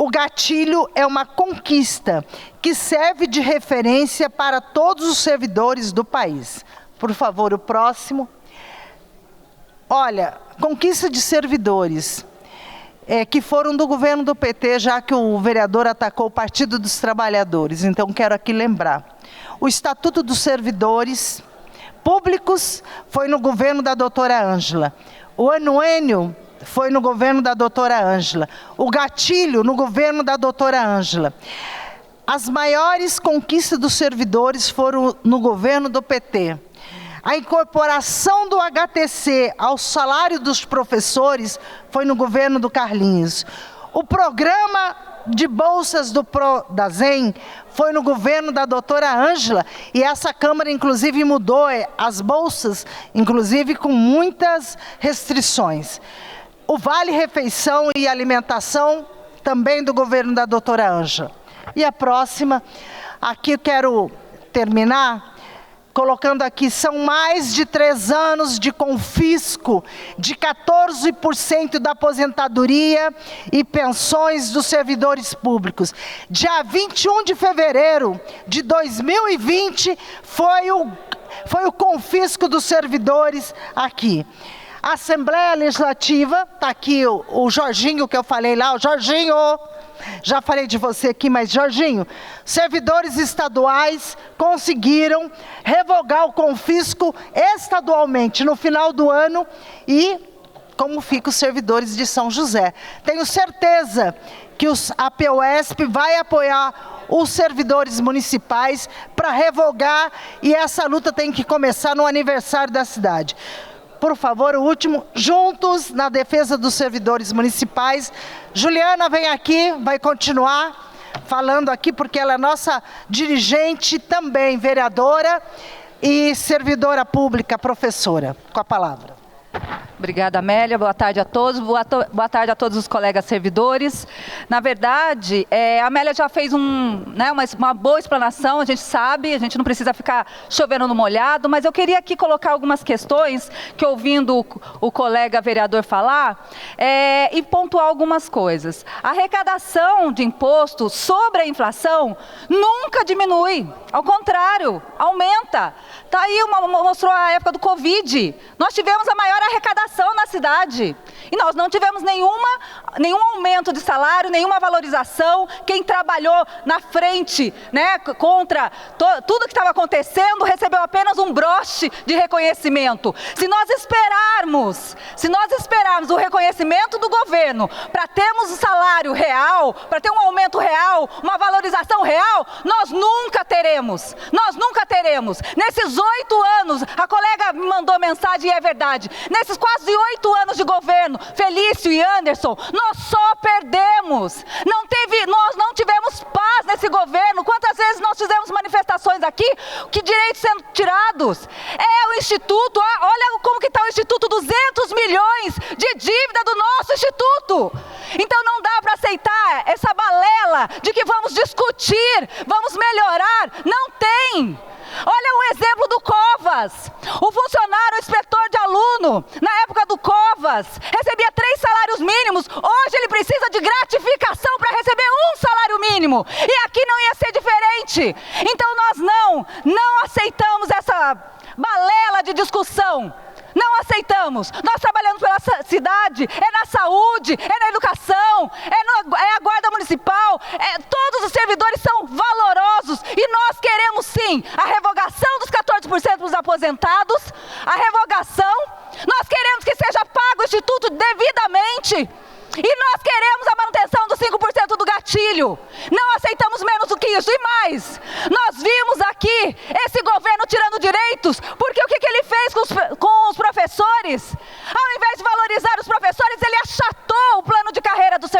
O gatilho é uma conquista que serve de referência para todos os servidores do país. Por favor, o próximo. Olha, conquista de servidores que foram do governo do PT, já que o vereador atacou o Partido dos Trabalhadores. Então, quero aqui lembrar. O Estatuto dos Servidores Públicos foi no governo da doutora Ângela. O anuênio foi no governo da doutora Ângela. O gatilho no governo da doutora Ângela. As maiores conquistas dos servidores foram no governo do PT. A incorporação do HTC ao salário dos professores foi no governo do Carlinhos. O programa de bolsas do Prodazem foi no governo da doutora Ângela, e essa Câmara, inclusive, mudou as bolsas, inclusive com muitas restrições. O Vale Refeição e Alimentação, também do governo da doutora Ângela. E a próxima, aqui eu quero terminar colocando aqui, são mais de 3 anos de confisco de 14% da aposentadoria e pensões dos servidores públicos. Dia 21 de fevereiro de 2020 foi o confisco dos servidores aqui. A Assembleia Legislativa, está aqui o Jorginho que eu falei lá, o Jorginho, já falei de você aqui, mas Jorginho, servidores estaduais conseguiram revogar o confisco estadualmente no final do ano e como ficam os servidores de São José. Tenho certeza que a POSP vai apoiar os servidores municipais para revogar, e essa luta tem que começar no aniversário da cidade. Por favor, o último, juntos na defesa dos servidores municipais. Juliana vem aqui, vai continuar falando aqui, porque ela é nossa dirigente também, vereadora e servidora pública, professora. Com a palavra. Obrigada, Amélia. Boa tarde a todos. Boa tarde a todos os colegas servidores. Na verdade, a Amélia já fez uma boa explanação, a gente sabe, a gente não precisa ficar chovendo no molhado, mas eu queria aqui colocar algumas questões que, ouvindo o colega vereador falar, e pontuar algumas coisas. A arrecadação de imposto sobre a inflação nunca diminui, ao contrário, aumenta. Está aí, mostrou a época do Covid, nós tivemos a maior arrecadação na cidade. E nós não tivemos nenhum aumento de salário, nenhuma valorização. Quem trabalhou na frente, né, contra tudo que estava acontecendo, recebeu apenas um broche de reconhecimento. Se nós esperarmos o reconhecimento do governo para termos um salário real, para ter um aumento real, uma valorização real, nós nunca teremos. Nós nunca teremos. Nesses 8 anos, a colega me mandou mensagem e é verdade. Nesses quase 8 anos de governo, Felício e Anderson, nós só perdemos. Nós não tivemos paz nesse governo. Quantas vezes nós fizemos manifestações aqui, que direitos sendo tirados? O Instituto, olha como que está o Instituto, 200 milhões de dívida do nosso Instituto. Então não dá para aceitar essa balela de que vamos discutir, vamos melhorar. Não tem. Olha o exemplo do Covas. O funcionário, o inspetor de aluno, na época do Covas, recebia 3 salários mínimos. Hoje ele precisa de gratificação para receber 1 salário mínimo. E aqui não ia ser diferente. Então nós não aceitamos essa balela de discussão. Não aceitamos. Nós trabalhamos pela cidade, na saúde, na educação, é a guarda municipal, todos os servidores são valorosos e nós queremos sim a revogação dos 14% dos aposentados, a revogação, nós queremos que seja pago o Instituto devidamente. E nós queremos a manutenção dos 5% do gatilho. Não aceitamos menos do que isso. E mais, nós vimos aqui esse governo tirando direitos, porque o que ele fez com os professores? Ao invés de valorizar os professores, ele achatou o plano de carreira dos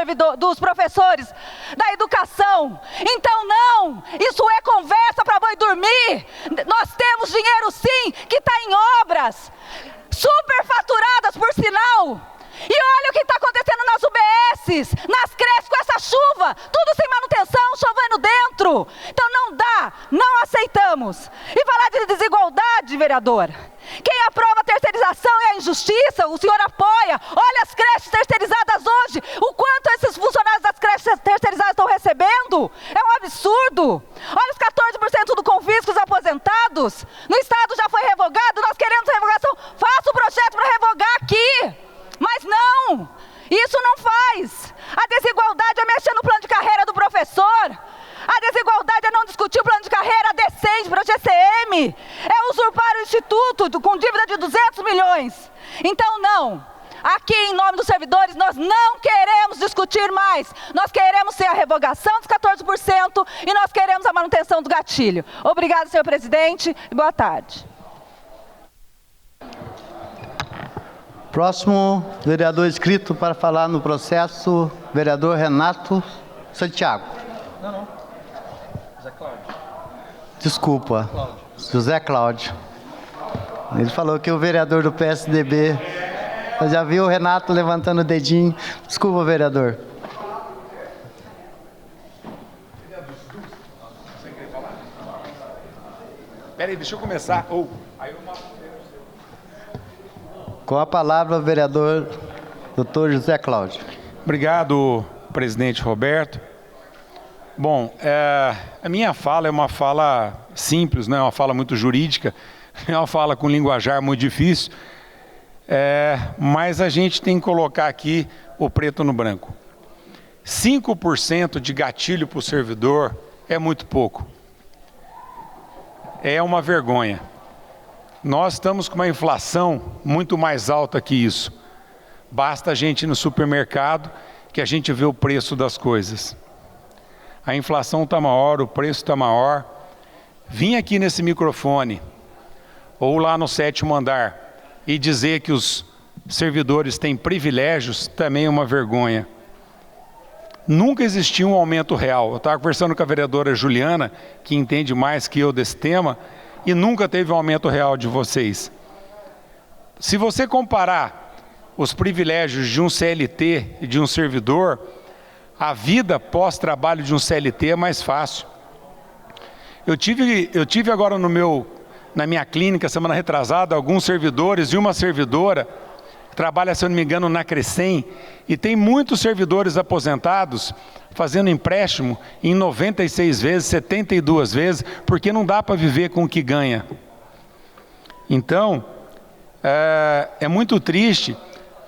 professores da educação. Então não, isso é conversa para boi dormir. Nós temos dinheiro sim, que está em obras, superfaturadas por sinal. E olha o que está acontecendo nas UBSs, nas creches, com essa chuva, tudo sem manutenção, chovendo dentro. Então não dá, não aceitamos. E falar de desigualdade, vereador, quem aprova a terceirização é a injustiça, o senhor apoia. Olha as creches terceirizadas hoje, o quanto esses funcionários das creches terceirizadas estão recebendo, é um absurdo. Olha os 14% do confisco dos aposentados, no estado já foi revogado, nós queremos revogação, faça o projeto para revogar aqui. Mas não, isso não faz. A desigualdade é mexer no plano de carreira do professor. A desigualdade é não discutir o plano de carreira decente para o GCM. É usurpar o Instituto com dívida de 200 milhões. Então não, aqui em nome dos servidores nós não queremos discutir mais. Nós queremos ser a revogação dos 14% e nós queremos a manutenção do gatilho. Obrigado, senhor presidente, e boa tarde. Próximo vereador inscrito para falar no processo, vereador Renato Santiago. José Cláudio. Desculpa, José Cláudio. Ele falou que o vereador do PSDB, eu já vi o Renato levantando o dedinho. Desculpa, vereador. Peraí, deixa eu começar. Com a palavra, o vereador Dr. José Cláudio. Obrigado, presidente Roberto. Bom, a minha fala é uma fala simples, não é uma fala muito jurídica, é uma fala com linguajar muito difícil, mas a gente tem que colocar aqui o preto no branco. 5% de gatilho para o servidor é muito pouco. É uma vergonha. Nós estamos com uma inflação muito mais alta que isso. Basta a gente ir no supermercado que a gente vê o preço das coisas. A inflação está maior, o preço está maior. Vim aqui nesse microfone, ou lá no 7º andar, e dizer que os servidores têm privilégios, também é uma vergonha. Nunca existiu um aumento real. Eu estava conversando com a vereadora Juliana, que entende mais que eu desse tema, e nunca teve um aumento real de vocês. Se você comparar os privilégios de um CLT e de um servidor, a vida pós-trabalho de um CLT é mais fácil. Eu tive agora na minha clínica, semana retrasada, alguns servidores e uma servidora, trabalha, se eu não me engano, na Crescem, e tem muitos servidores aposentados fazendo empréstimo em 96 vezes, 72 vezes, porque não dá para viver com o que ganha. Então, é muito triste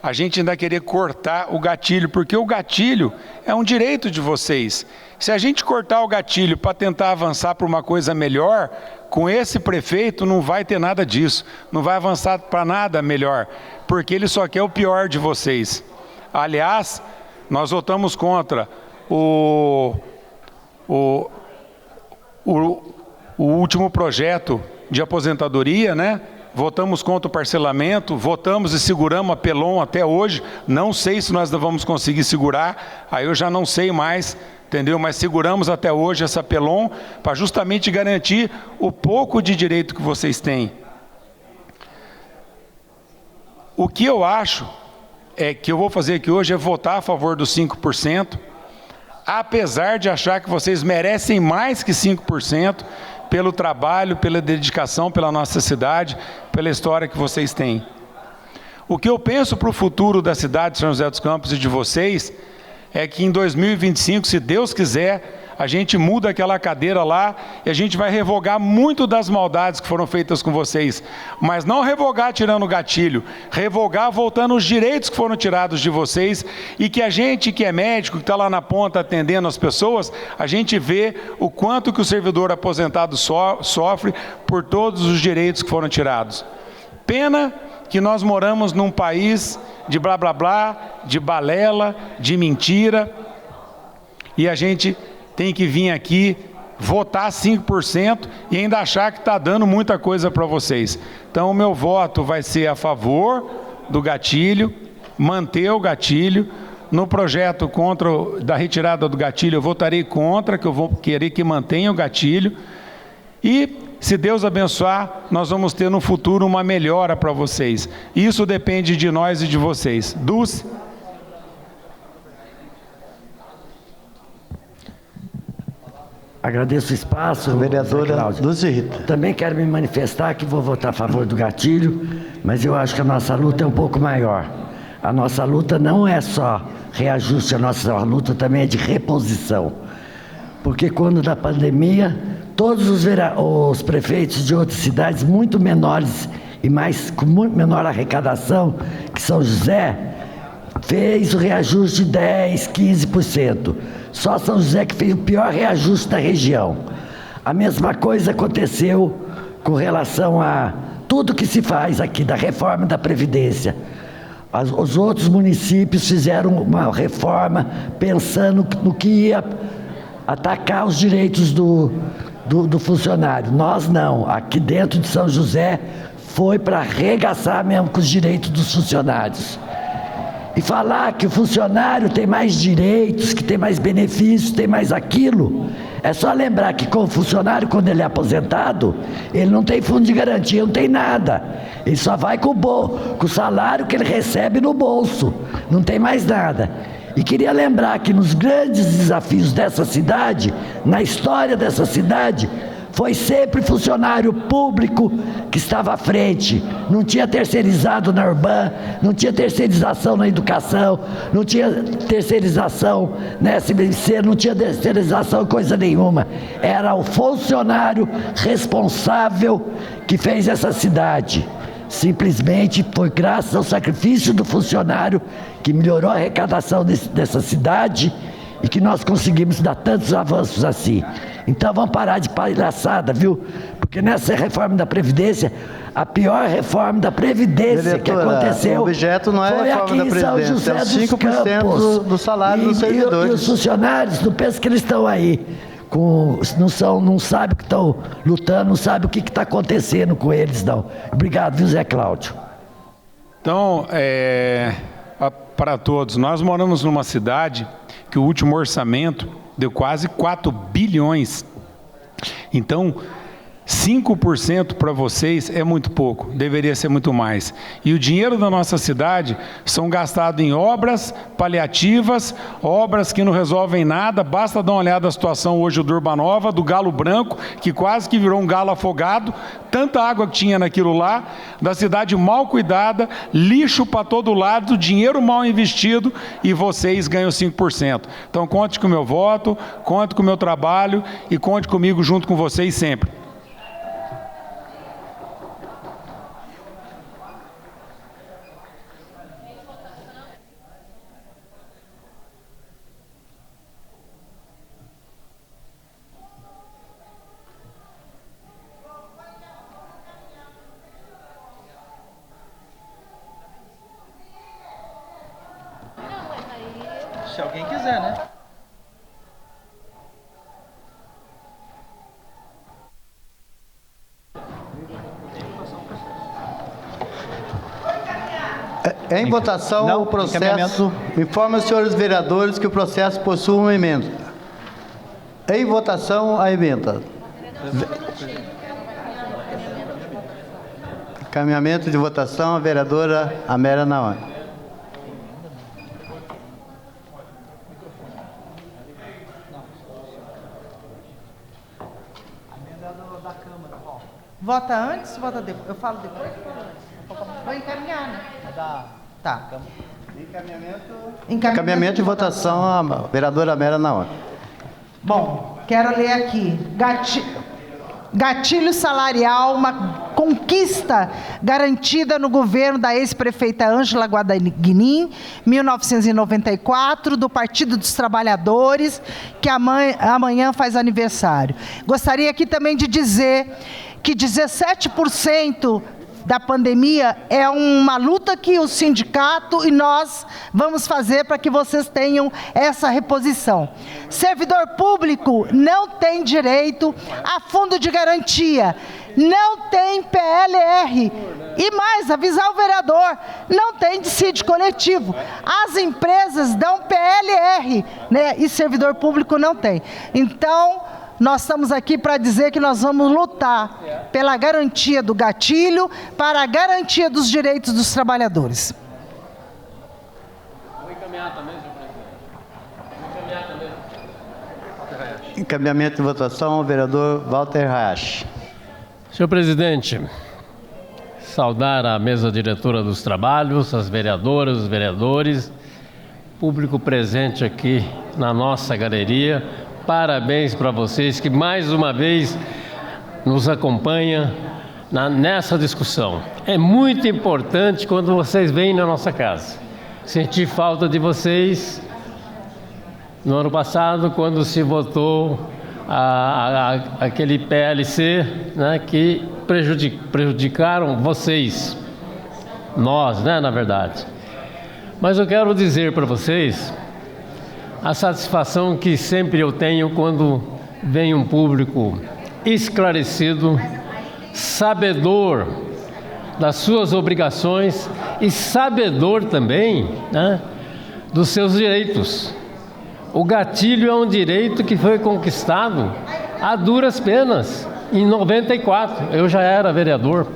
a gente ainda querer cortar o gatilho, porque o gatilho é um direito de vocês. Se a gente cortar o gatilho para tentar avançar para uma coisa melhor, com esse prefeito não vai ter nada disso, não vai avançar para nada melhor, porque ele só quer o pior de vocês. Aliás, nós votamos contra o último projeto de aposentadoria, né? Votamos contra o parcelamento, votamos e seguramos a Pelon até hoje. Não sei se nós vamos conseguir segurar, aí eu já não sei mais, entendeu? Mas seguramos até hoje essa Pelon para justamente garantir o pouco de direito que vocês têm. O que eu acho que eu vou fazer aqui hoje é votar a favor dos 5%, apesar de achar que vocês merecem mais que 5%, pelo trabalho, pela dedicação, pela nossa cidade, pela história que vocês têm. O que eu penso para o futuro da cidade de São José dos Campos e de vocês, é que em 2025, se Deus quiser, a gente muda aquela cadeira lá e a gente vai revogar muito das maldades que foram feitas com vocês. Mas não revogar tirando o gatilho, revogar voltando os direitos que foram tirados de vocês, e que a gente que é médico, que está lá na ponta atendendo as pessoas, a gente vê o quanto que o servidor aposentado sofre por todos os direitos que foram tirados. Pena que nós moramos num país de blá blá blá, de balela, de mentira, e a gente tem que vir aqui votar 5% e ainda achar que está dando muita coisa para vocês. Então o meu voto vai ser a favor do gatilho, manter o gatilho. No projeto da retirada do gatilho eu votarei contra, que eu vou querer que mantenha o gatilho. E se Deus abençoar, nós vamos ter no futuro uma melhora para vocês. Isso depende de nós e de vocês. Dulce? Agradeço o espaço, vereadora Dulce Rita. Também quero me manifestar que vou votar a favor do gatilho, mas eu acho que a nossa luta é um pouco maior. A nossa luta não é só reajuste, a nossa luta também é de reposição. Porque quando da pandemia, todos os prefeitos de outras cidades muito menores e com muito menor arrecadação, que São José, fez o reajuste de 10%, 15%. Só São José que fez o pior reajuste da região. A mesma coisa aconteceu com relação a tudo que se faz aqui, da reforma da Previdência. Os outros municípios fizeram uma reforma pensando no que ia atacar os direitos do funcionário. Nós não. Aqui dentro de São José foi para arregaçar mesmo com os direitos dos funcionários. E falar que o funcionário tem mais direitos, que tem mais benefícios, tem mais aquilo, é só lembrar que com o funcionário, quando ele é aposentado, ele não tem fundo de garantia, não tem nada. Ele só vai com o salário que ele recebe no bolso, não tem mais nada. E queria lembrar que nos grandes desafios dessa cidade, na história dessa cidade, foi sempre funcionário público que estava à frente. Não tinha terceirizado na Urban, não tinha terceirização na educação, não tinha terceirização na SBC, não tinha terceirização coisa nenhuma. Era o funcionário responsável que fez essa cidade. Simplesmente foi graças ao sacrifício do funcionário que melhorou a arrecadação dessa cidade e que nós conseguimos dar tantos avanços assim. Então vamos parar de palhaçada, viu? Porque nessa reforma da Previdência, a pior reforma da Previdência que aconteceu, o objeto não é foi a reforma aqui da em São Previdência, José é os dos 5% Campos. do salário dos servidores. E os funcionários, não pensam que eles estão aí, não sabem que estão lutando, não sabem o que está acontecendo com eles, não. Obrigado, viu, Zé Cláudio? Então, para todos, nós moramos numa cidade que o último orçamento deu quase 4 bilhões. Então, 5% para vocês é muito pouco, deveria ser muito mais. E o dinheiro da nossa cidade são gastados em obras paliativas, obras que não resolvem nada. Basta dar uma olhada na situação hoje do Urbanova, do Galo Branco, que quase que virou um galo afogado, tanta água que tinha naquilo lá, da cidade mal cuidada, lixo para todo lado, dinheiro mal investido, e vocês ganham 5%. Então conte com o meu voto, conte com o meu trabalho e conte comigo junto com vocês sempre. Se alguém quiser, né? Em votação, Não, o processo. Informa os senhores vereadores que o processo possui uma emenda. Em votação, a emenda. Encaminhamento de votação, a vereadora Amélia Nawan. Vota antes, vota depois? Eu falo depois? Vou encaminhar, né? Tá. Encaminhamento de votação, a vereadora Amélia Nawan. Bom, quero ler aqui. Gatilho salarial, uma conquista garantida no governo da ex-prefeita Ângela Guadagnini, 1994, do Partido dos Trabalhadores, que amanhã faz aniversário. Gostaria aqui também de dizer que 17% da pandemia é uma luta que o sindicato e nós vamos fazer para que vocês tenham essa reposição. Servidor público não tem direito a fundo de garantia, não tem PLR e mais, avisar o vereador, não tem dissídio coletivo. As empresas dão PLR, né, e servidor público não tem. Então, nós estamos aqui para dizer que nós vamos lutar pela garantia do gatilho, para a garantia dos direitos dos trabalhadores. Vou encaminhar também, senhor presidente. Encaminhamento de votação, o vereador Walter Hayashi. Senhor presidente, saudar a mesa diretora dos trabalhos, as vereadoras, os vereadores, público presente aqui na nossa galeria. Parabéns para vocês que mais uma vez nos acompanham nessa discussão. É muito importante quando vocês vêm na nossa casa. Senti falta de vocês no ano passado, quando se votou aquele PLC, né, que prejudicaram vocês, nós, né, na verdade. Mas eu quero dizer para vocês a satisfação que sempre eu tenho quando vem um público esclarecido, sabedor das suas obrigações e sabedor também, né, dos seus direitos. O gatilho é um direito que foi conquistado a duras penas, em 94. Eu já era vereador.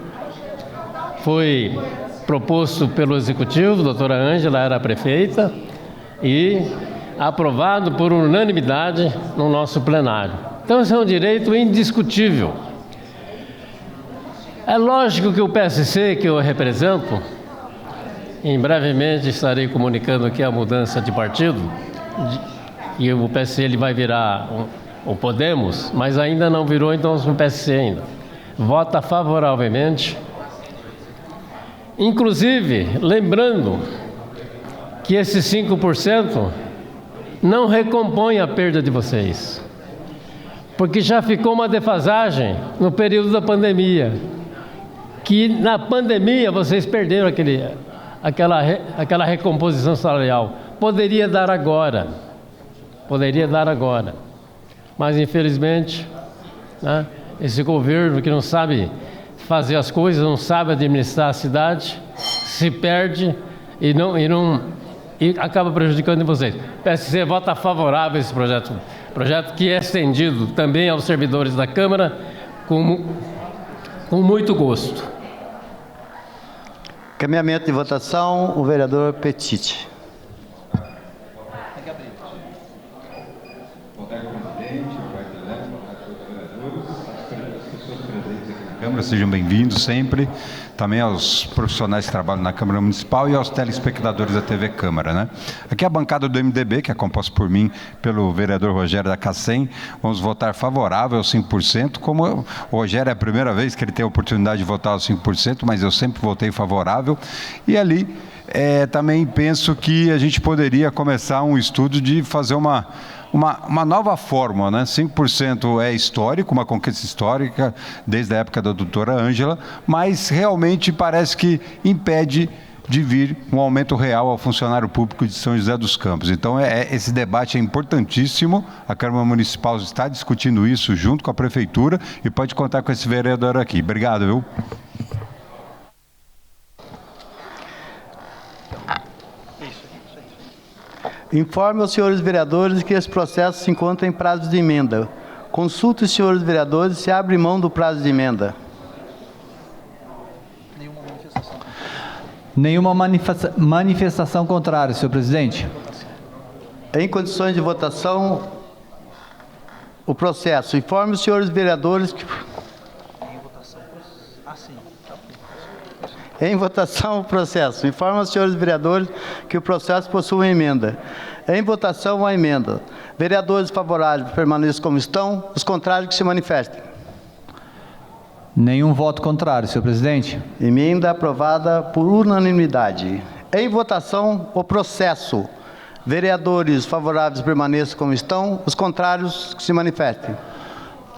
Foi proposto pelo Executivo, a doutora Ângela era a prefeita, e aprovado por unanimidade no nosso plenário. Então, esse é um direito indiscutível. É lógico que o PSC, que eu represento, em brevemente estarei comunicando aqui a mudança de partido, e o PSC ele vai virar o Podemos, mas ainda não virou, então o PSC ainda vota favoravelmente. Inclusive, lembrando que esses 5% não recompõe a perda de vocês, porque já ficou uma defasagem no período da pandemia, que na pandemia vocês perderam aquela recomposição salarial. Poderia dar agora, mas infelizmente, né, esse governo que não sabe fazer as coisas, não sabe administrar a cidade, se perde e acaba prejudicando vocês. Peço que você vote favorável a esse projeto que é estendido também aos servidores da Câmara com muito gosto. Caminhamento de votação, o vereador Petiti. Câmara, sejam bem-vindos sempre, também aos profissionais que trabalham na Câmara Municipal e aos telespectadores da TV Câmara, né? Aqui é a bancada do MDB, que é composta por mim, pelo vereador Rogério da Cacém. Vamos votar favorável aos 5%, como o Rogério é a primeira vez que ele tem a oportunidade de votar aos 5%, mas eu sempre votei favorável. E ali também penso que a gente poderia começar um estudo de fazer uma nova fórmula, né? 5% é histórico, uma conquista histórica desde a época da doutora Ângela, mas realmente parece que impede de vir um aumento real ao funcionário público de São José dos Campos. Então, esse debate é importantíssimo, a Câmara Municipal está discutindo isso junto com a Prefeitura e pode contar com esse vereador aqui. Obrigado, viu? Informe aos senhores vereadores que esse processo se encontra em prazo de emenda. Consulte os senhores vereadores se abre mão do prazo de emenda. Nenhuma manifestação contrária, senhor presidente. Em condições de votação, o processo. Informe os senhores vereadores que... Em votação, o processo. Informa aos senhores vereadores que o processo possui uma emenda. Em votação, a emenda. Vereadores favoráveis permaneçam como estão, os contrários que se manifestem. Nenhum voto contrário, senhor presidente. Emenda aprovada por unanimidade. Em votação, o processo. Vereadores favoráveis permaneçam como estão, os contrários que se manifestem.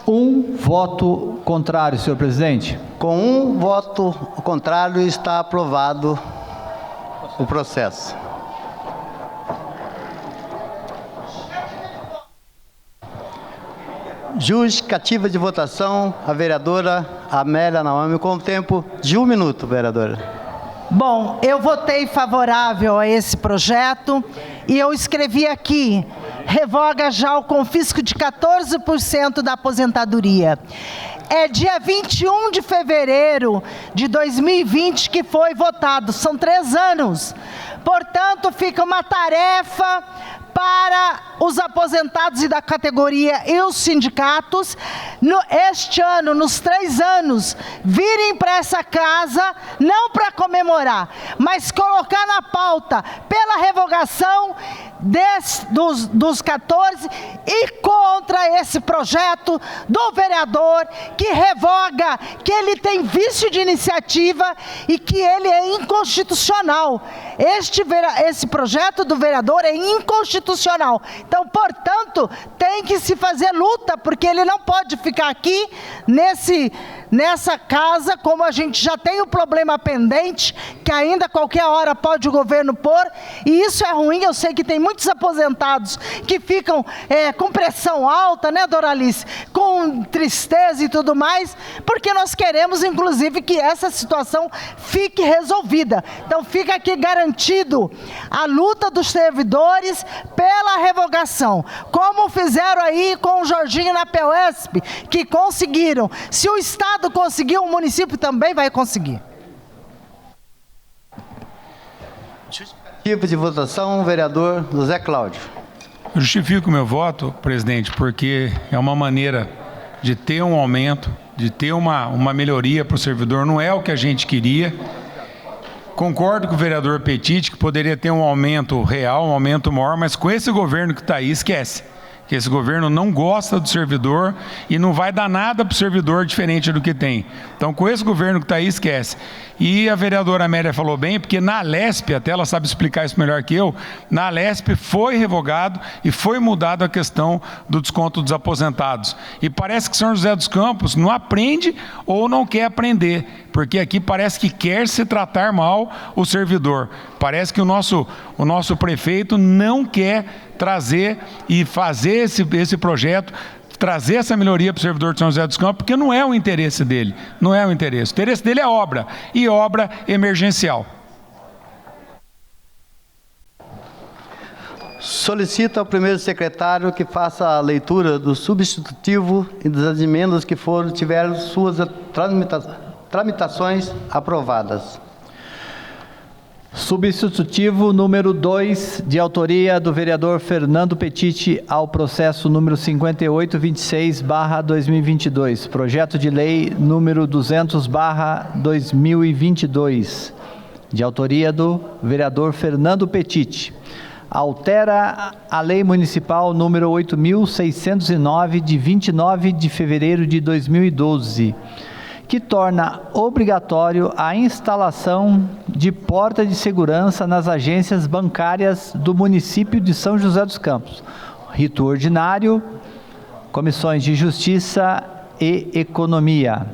Um voto contrário, senhor presidente. Com um voto contrário, está aprovado o processo. Justificativa de votação, a vereadora Amélia Naomi, com o tempo de 1 minuto, vereadora. Bom, eu votei favorável a esse projeto e eu escrevi aqui: revoga já o confisco de 14% da aposentadoria. É dia 21 de fevereiro de 2020 que foi votado, são 3 anos. Portanto, fica uma tarefa para os aposentados e da categoria e os sindicatos, este ano, nos 3 anos, virem para essa casa, não para comemorar, mas colocar na pauta pela revogação dos 14 e contra esse projeto do vereador que revoga, que ele tem vício de iniciativa e que ele é inconstitucional. Esse projeto do vereador é inconstitucional. Então, portanto, tem que se fazer luta, porque ele não pode ficar aqui nessa casa, como a gente já tem o problema pendente, que ainda qualquer hora pode o governo pôr, e isso é ruim. Eu sei que tem muitos aposentados que ficam com pressão alta, né, Doralice? Com tristeza e tudo mais, porque nós queremos, inclusive, que essa situação fique resolvida. Então, fica aqui garantido a luta dos servidores pela revogação, como fizeram aí com o Jorginho na PEUESP, que conseguiram. Se o Estado conseguiu, o município também vai conseguir. Tipo de votação, vereador José Cláudio. Eu justifico meu voto, presidente, porque é uma maneira de ter um aumento, de ter uma melhoria para o servidor. Não é o que a gente queria. Concordo com o vereador Petiti que poderia ter um aumento real, um aumento maior, mas com esse governo que está aí, esquece. que esse governo não gosta do servidor e não vai dar nada para o servidor diferente do que tem. Então, com esse governo que está aí, esquece. E a vereadora Amélia falou bem, porque na Alesp, até ela sabe explicar isso melhor que eu, na Alesp foi revogado e foi mudado a questão do desconto dos aposentados. E parece que São José dos Campos não aprende ou não quer aprender, porque aqui parece que quer se tratar mal o servidor. Parece que o nosso prefeito não quer trazer e fazer esse projeto, trazer essa melhoria para o servidor de São José dos Campos, porque não é o interesse dele, não é o interesse. O interesse dele é obra, e obra emergencial. Solicito ao primeiro secretário que faça a leitura do substitutivo e das emendas que tiveram suas tramitações aprovadas. Substitutivo número 2, de autoria do vereador Fernando Petit, ao processo número 5826/2022. Projeto de lei número 200/2022, de autoria do vereador Fernando Petit. Altera a lei municipal número 8.609, de 29 de fevereiro de 2012, que torna obrigatório a instalação de porta de segurança nas agências bancárias do município de São José dos Campos. Rito ordinário, comissões de Justiça e Economia.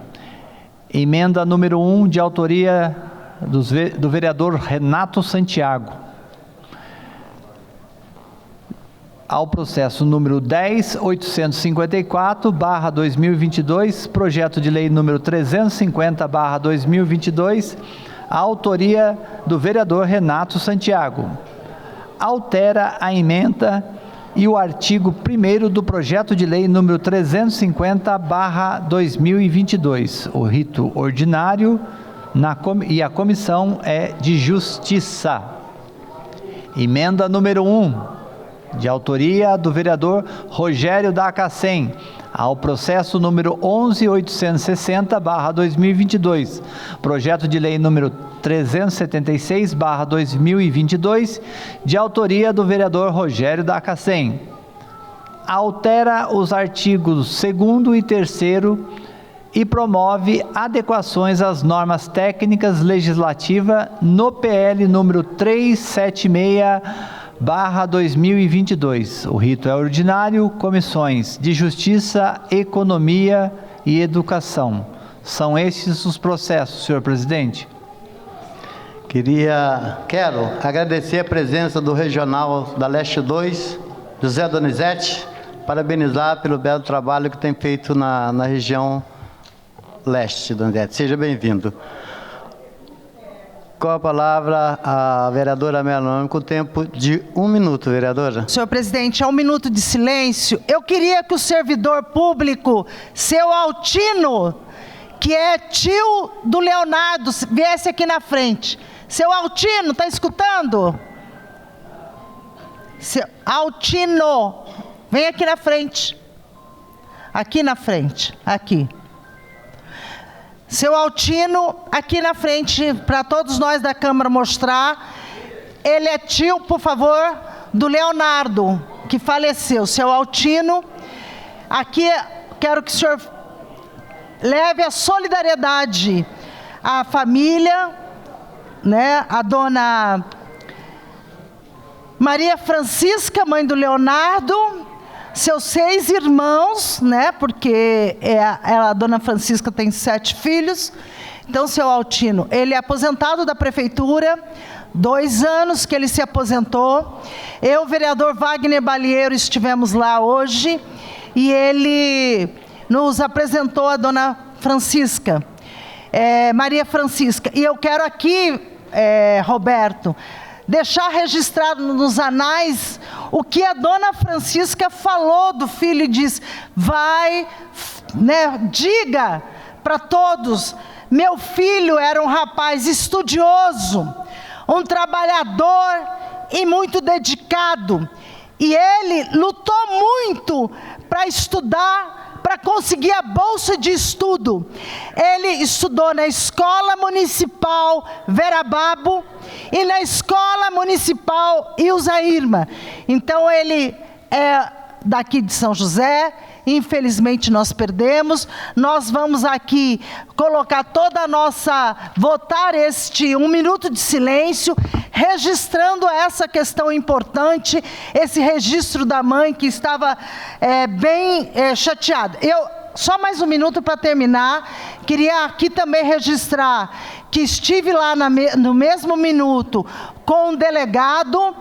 Emenda número 1, de autoria do vereador Renato Santiago. Ao processo número 10.854/2022, projeto de lei número 350/2022, a autoria do vereador Renato Santiago. Altera a emenda e o artigo 1º do projeto de lei número 350/2022. O rito ordinário e a comissão é de Justiça. Emenda número 1, de autoria do vereador Rogério da Acacem, ao processo número 11.860/2022, projeto de lei número 376/2022, de autoria do vereador Rogério da Acacem. Altera os artigos 2º e 3º e promove adequações às normas técnicas legislativas no PL número 376/2022. O rito é ordinário, comissões de Justiça, Economia e Educação. São estes os processos, senhor presidente. Quero agradecer a presença do Regional da Leste 2, José Donizete, parabenizar pelo belo trabalho que tem feito na região Leste, Donizete. Seja bem-vindo. Com a palavra a vereadora Amélia, com o tempo de 1 minuto, vereadora. Senhor presidente, 1 minuto de silêncio. Eu queria que o servidor público, seu Altino, que é tio do Leonardo, viesse aqui na frente. Seu Altino, está escutando? Seu Altino, vem aqui na frente. Aqui na frente, aqui. Seu Altino, aqui na frente, para todos nós da Câmara mostrar. Ele é tio, por favor, do Leonardo, que faleceu. Seu Altino, aqui quero que o senhor leve a solidariedade à família, né? A dona Maria Francisca, mãe do Leonardo, seus 6 irmãos, né? Porque a dona Francisca tem 7 filhos. Então, seu Altino, ele é aposentado da prefeitura, 2 anos que ele se aposentou. Eu, o vereador Wagner Balieiro, estivemos lá hoje e ele nos apresentou a dona Francisca, Maria Francisca. E eu quero aqui, Roberto, deixar registrado nos anais o que a dona Francisca falou do filho e diz: vai, né, diga para todos, meu filho era um rapaz estudioso, um trabalhador e muito dedicado, e ele lutou muito para estudar, para conseguir a bolsa de estudo. Ele estudou na Escola Municipal Verababo e na Escola Municipal Ilza Irma. Então ele daqui de São José. Infelizmente nós perdemos. Nós vamos aqui colocar toda a nossa, votar este 1 minuto de silêncio, registrando essa questão importante, esse registro da mãe que estava bem chateada. Só mais 1 minuto para terminar. Queria aqui também registrar que estive lá no mesmo minuto com um delegado,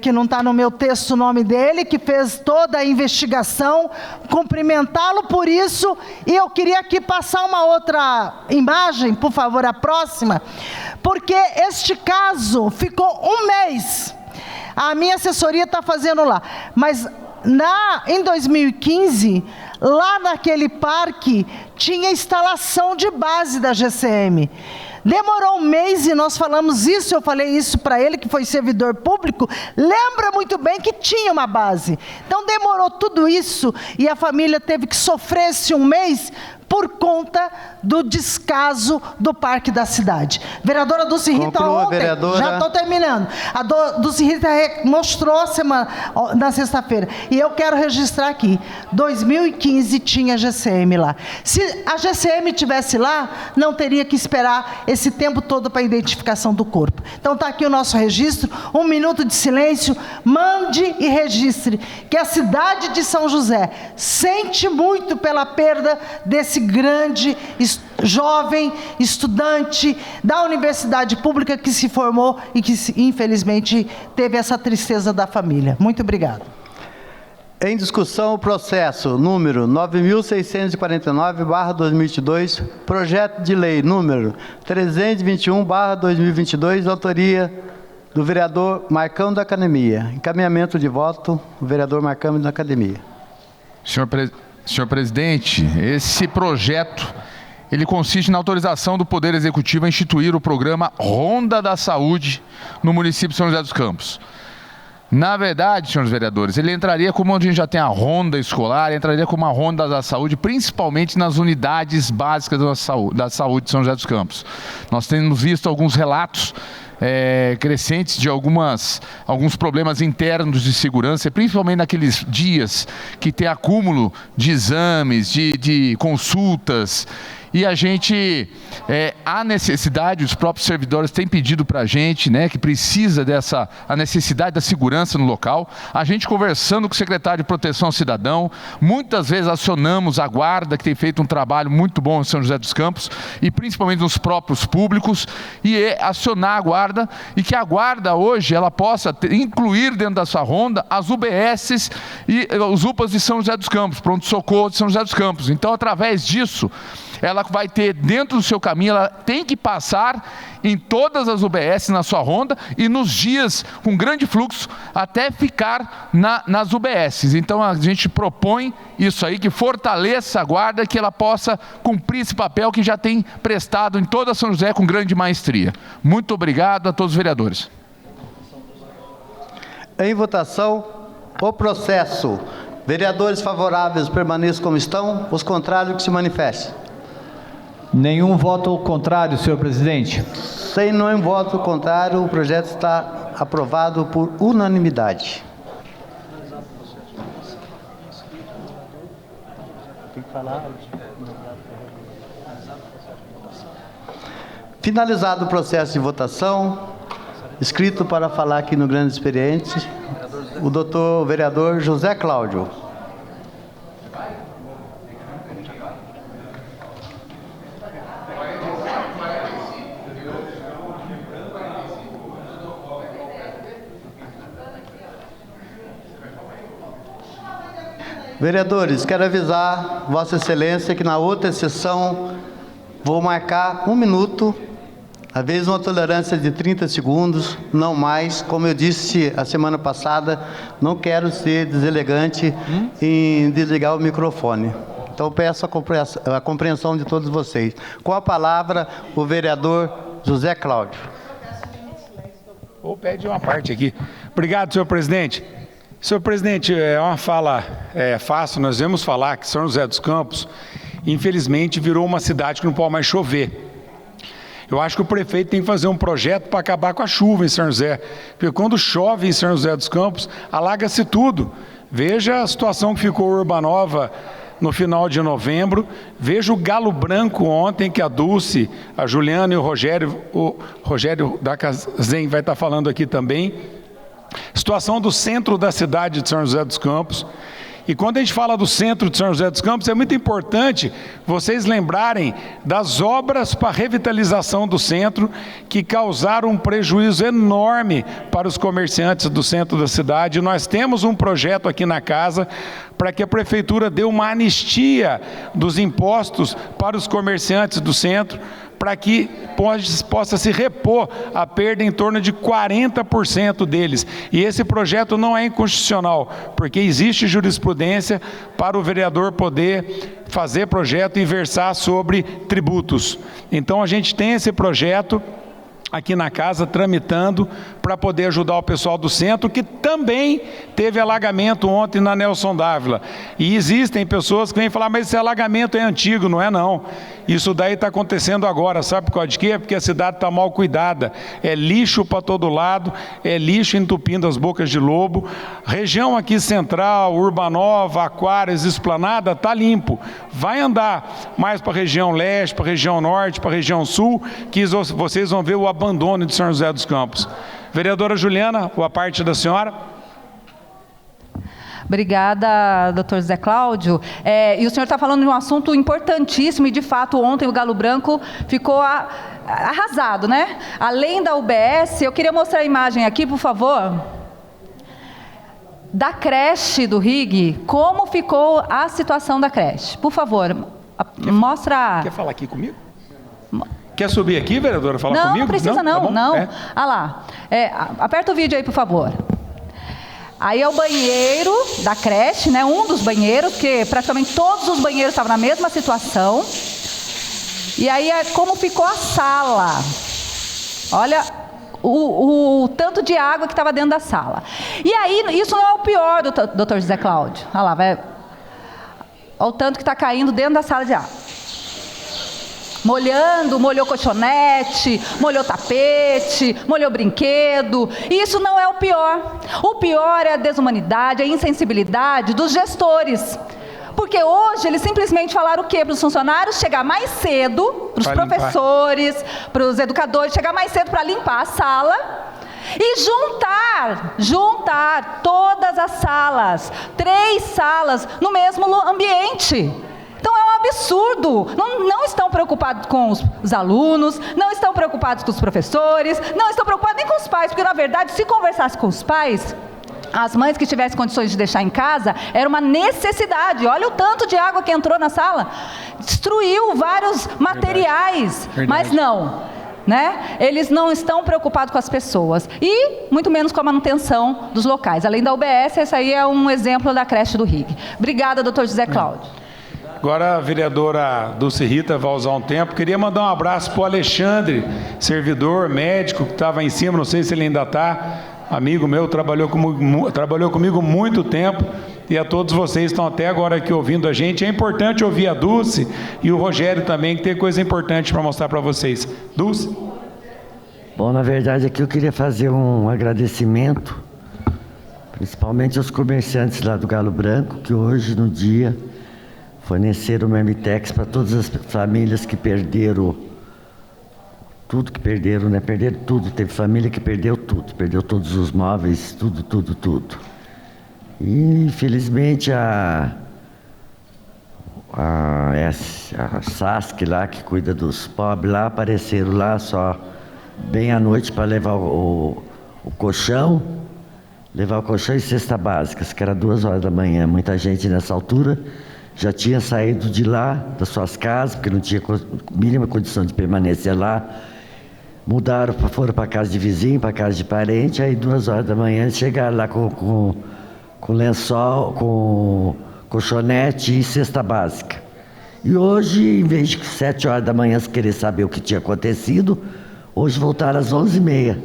que não está no meu texto o nome dele, que fez toda a investigação, cumprimentá-lo por isso. E eu queria aqui passar uma outra imagem, por favor, a próxima, porque este caso ficou 1 mês, a minha assessoria está fazendo lá, mas em 2015, lá naquele parque, tinha instalação de base da GCM. Demorou 1 mês e nós falamos isso, eu falei isso para ele, que foi servidor público, lembra muito bem que tinha uma base. Então demorou tudo isso e a família teve que sofrer esse 1 mês por conta do descaso do parque da cidade. Vereadora Dulce Rita, ontem, já estou terminando, a Dulce Rita mostrou na sexta-feira, e eu quero registrar aqui, 2015 tinha GCM lá. Se a GCM tivesse lá, não teria que esperar esse tempo todo para a identificação do corpo. Então está aqui o nosso registro, 1 minuto de silêncio, mande e registre, que a cidade de São José sente muito pela perda desse grande jovem estudante da universidade pública que se formou e que infelizmente teve essa tristeza da família. Muito obrigado. Em discussão, o processo número 9.649/2022, projeto de lei número 321/2022, autoria do vereador Marcão da Academia. Encaminhamento de voto, o vereador Marcão da Academia. Senhor presidente, esse projeto, ele consiste na autorização do Poder Executivo a instituir o programa Ronda da Saúde no município de São José dos Campos. Na verdade, senhores vereadores, ele entraria como onde a gente já tem a ronda escolar, entraria como uma ronda da saúde, principalmente nas unidades básicas da saúde de São José dos Campos. Nós temos visto alguns relatos crescentes de alguns problemas internos de segurança, principalmente naqueles dias que tem acúmulo de exames, de consultas. E a gente, há necessidade, os próprios servidores têm pedido para a gente, né, que precisa a necessidade da segurança no local. A gente conversando com o secretário de Proteção ao Cidadão, muitas vezes acionamos a guarda, que tem feito um trabalho muito bom em São José dos Campos, e principalmente nos próprios públicos, e acionar a guarda, e que a guarda hoje, ela possa incluir dentro da sua ronda as UBSs e os UPAs de São José dos Campos, pronto-socorro de São José dos Campos. Então, através disso, ela vai ter dentro do seu caminho, ela tem que passar em todas as UBS na sua ronda e nos dias com grande fluxo até ficar nas UBS. Então a gente propõe isso aí, que fortaleça a guarda, que ela possa cumprir esse papel que já tem prestado em toda São José com grande maestria. Muito obrigado a todos os vereadores. Em votação, o processo. Vereadores favoráveis permaneçam como estão, os contrários que se manifestem. Nenhum voto contrário, senhor presidente. Sem nenhum voto contrário, o projeto está aprovado por unanimidade. Finalizado o processo de votação, escrito para falar aqui no grande experiente, o doutor vereador José Cláudio. Vereadores, quero avisar Vossa Excelência que na outra sessão vou marcar 1 minuto, às vezes uma tolerância de 30 segundos, não mais. Como eu disse a semana passada, não quero ser deselegante em desligar o microfone. Então peço a compreensão de todos vocês. Com a palavra, o vereador José Cláudio. Vou pedir uma parte aqui. Obrigado, senhor presidente. Senhor presidente, é uma fala fácil. Nós vamos falar que São José dos Campos, infelizmente, virou uma cidade que não pode mais chover. Eu acho que o prefeito tem que fazer um projeto para acabar com a chuva em São José, porque quando chove em São José dos Campos, alaga-se tudo. Veja a situação que ficou Urbanova no final de novembro. Veja o Galo Branco ontem, que a Dulce, a Juliana e o Rogério da Casen vai estar falando aqui também. Situação do centro da cidade de São José dos Campos. E quando a gente fala do centro de São José dos Campos, é muito importante vocês lembrarem das obras para revitalização do centro, que causaram um prejuízo enorme para os comerciantes do centro da cidade. Nós temos um projeto aqui na casa para que a prefeitura dê uma anistia dos impostos para os comerciantes do centro, para que possa se repor a perda em torno de 40% deles. E esse projeto não é inconstitucional, porque existe jurisprudência para o vereador poder fazer projeto e versar sobre tributos. Então a gente tem esse projeto aqui na casa tramitando para poder ajudar o pessoal do centro, que também teve alagamento ontem na Nelson Dávila. E existem pessoas que vêm falar, mas esse alagamento é antigo. Não é não. Isso daí está acontecendo agora. Sabe por causa de quê? Porque a cidade está mal cuidada. É lixo para todo lado, é lixo entupindo as bocas de lobo. Região aqui central, Urbanova, Aquários, Esplanada, está limpo. Vai andar mais para a região leste, para a região norte, para a região sul, que vocês vão ver o abandono de São José dos Campos. Vereadora Juliana, a parte da senhora. Obrigada, doutor Zé Cláudio. E o senhor está falando de um assunto importantíssimo e, de fato, ontem o Galo Branco ficou arrasado, né? Além da UBS, eu queria mostrar a imagem aqui, por favor, da creche do RIG, como ficou a situação da creche. Por favor, mostra... Quer falar aqui comigo? Quer subir aqui, vereadora, falar comigo? Não precisa, não. Ah lá. Aperta o vídeo aí, por favor. Aí é o banheiro da creche, né? Um dos banheiros, porque praticamente todos os banheiros estavam na mesma situação. E aí é como ficou a sala. Olha o tanto de água que estava dentro da sala. E aí, isso não é o pior, doutor José Cláudio. Olha lá, olha o tanto que está caindo dentro da sala de água. Molhou colchonete, molhou tapete, molhou brinquedo. E isso não é o pior. O pior é a desumanidade, a insensibilidade dos gestores. Porque hoje eles simplesmente falaram o quê para os funcionários? Chegar mais cedo, para os professores, para os educadores, chegar mais cedo para limpar a sala e juntar todas as salas, 3 salas no mesmo ambiente. Então é um absurdo. Não estão preocupados com os alunos, não estão preocupados com os professores, não estão preocupados nem com os pais, porque na verdade, se conversasse com os pais, as mães que tivessem condições de deixar em casa, era uma necessidade. Olha o tanto de água que entrou na sala, destruiu vários materiais. Verdade. Mas não, né? Eles não estão preocupados com as pessoas e muito menos com a manutenção dos locais. Além da UBS, esse aí é um exemplo da creche do RIG. Obrigada, doutor José Cláudio. Agora a vereadora Dulce Rita vai usar um tempo. Queria mandar um abraço para o Alexandre, servidor, médico, que estava em cima, não sei se ele ainda está, amigo meu, trabalhou comigo muito tempo, e a todos vocês que estão até agora aqui ouvindo a gente. É importante ouvir a Dulce e o Rogério também, que tem coisa importante para mostrar para vocês. Dulce? Bom, na verdade aqui eu queria fazer um agradecimento, principalmente aos comerciantes lá do Galo Branco, que hoje no dia forneceram Marmitex para todas as famílias que perderam tudo, né? Perderam tudo. Teve família que perdeu tudo, perdeu todos os móveis, tudo. E infelizmente a SASC lá, que cuida dos pobres lá, apareceram lá só bem à noite para levar o colchão, e cesta básica, que era 2 horas da manhã. Muita gente nessa altura já tinha saído de lá, das suas casas, porque não tinha mínima condição de permanecer lá. Mudaram, foram para casa de vizinho, para casa de parente. Aí 2 horas da manhã chegaram lá com lençol, com colchonete e cesta básica. E hoje, em vez de 7 horas da manhã querer saber o que tinha acontecido, hoje voltaram às 11h30.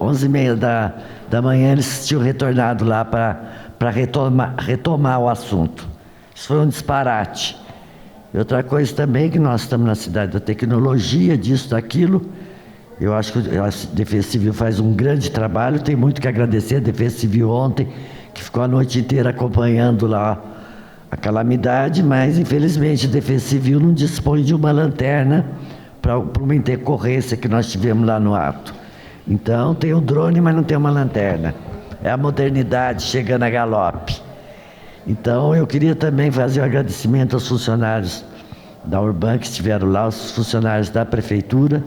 11h30 da manhã eles tinham retornado lá para retomar o assunto. Isso foi um disparate. E outra coisa também, que nós estamos na cidade da tecnologia, disso, daquilo. Eu acho que a Defesa Civil faz um grande trabalho, tem muito que agradecer a Defesa Civil ontem, que que ficou a noite inteira acompanhando lá a calamidade, mas infelizmente a Defesa Civil não dispõe de uma lanterna para uma intercorrência que nós tivemos lá no ato. Então tem o drone, mas não tem uma lanterna. É a modernidade chegando a galope. Então eu queria também fazer um agradecimento aos funcionários da Urban que estiveram lá, os funcionários da Prefeitura.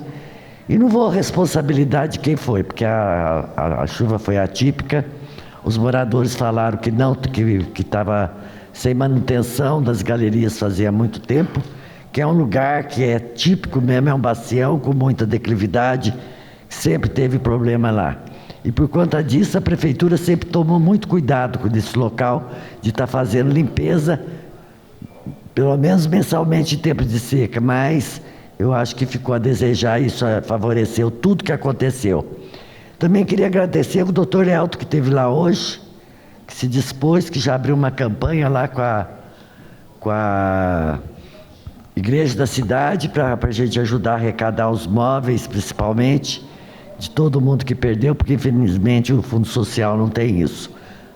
E não vou a responsabilidade de quem foi, porque a chuva foi atípica. Os moradores falaram que não, que estava sem manutenção das galerias fazia muito tempo, que é um lugar que é típico mesmo, é um bacião com muita declividade, sempre teve problema lá. E por conta disso, a Prefeitura sempre tomou muito cuidado com esse local, de estar fazendo limpeza, pelo menos mensalmente em tempo de seca, mas eu acho que ficou a desejar, isso favoreceu tudo que aconteceu. Também queria agradecer ao doutor Elton, que esteve lá hoje, que se dispôs, que já abriu uma campanha lá com a igreja da cidade, para a gente ajudar a arrecadar os móveis, principalmente, de todo mundo que perdeu, porque infelizmente o Fundo Social não tem isso.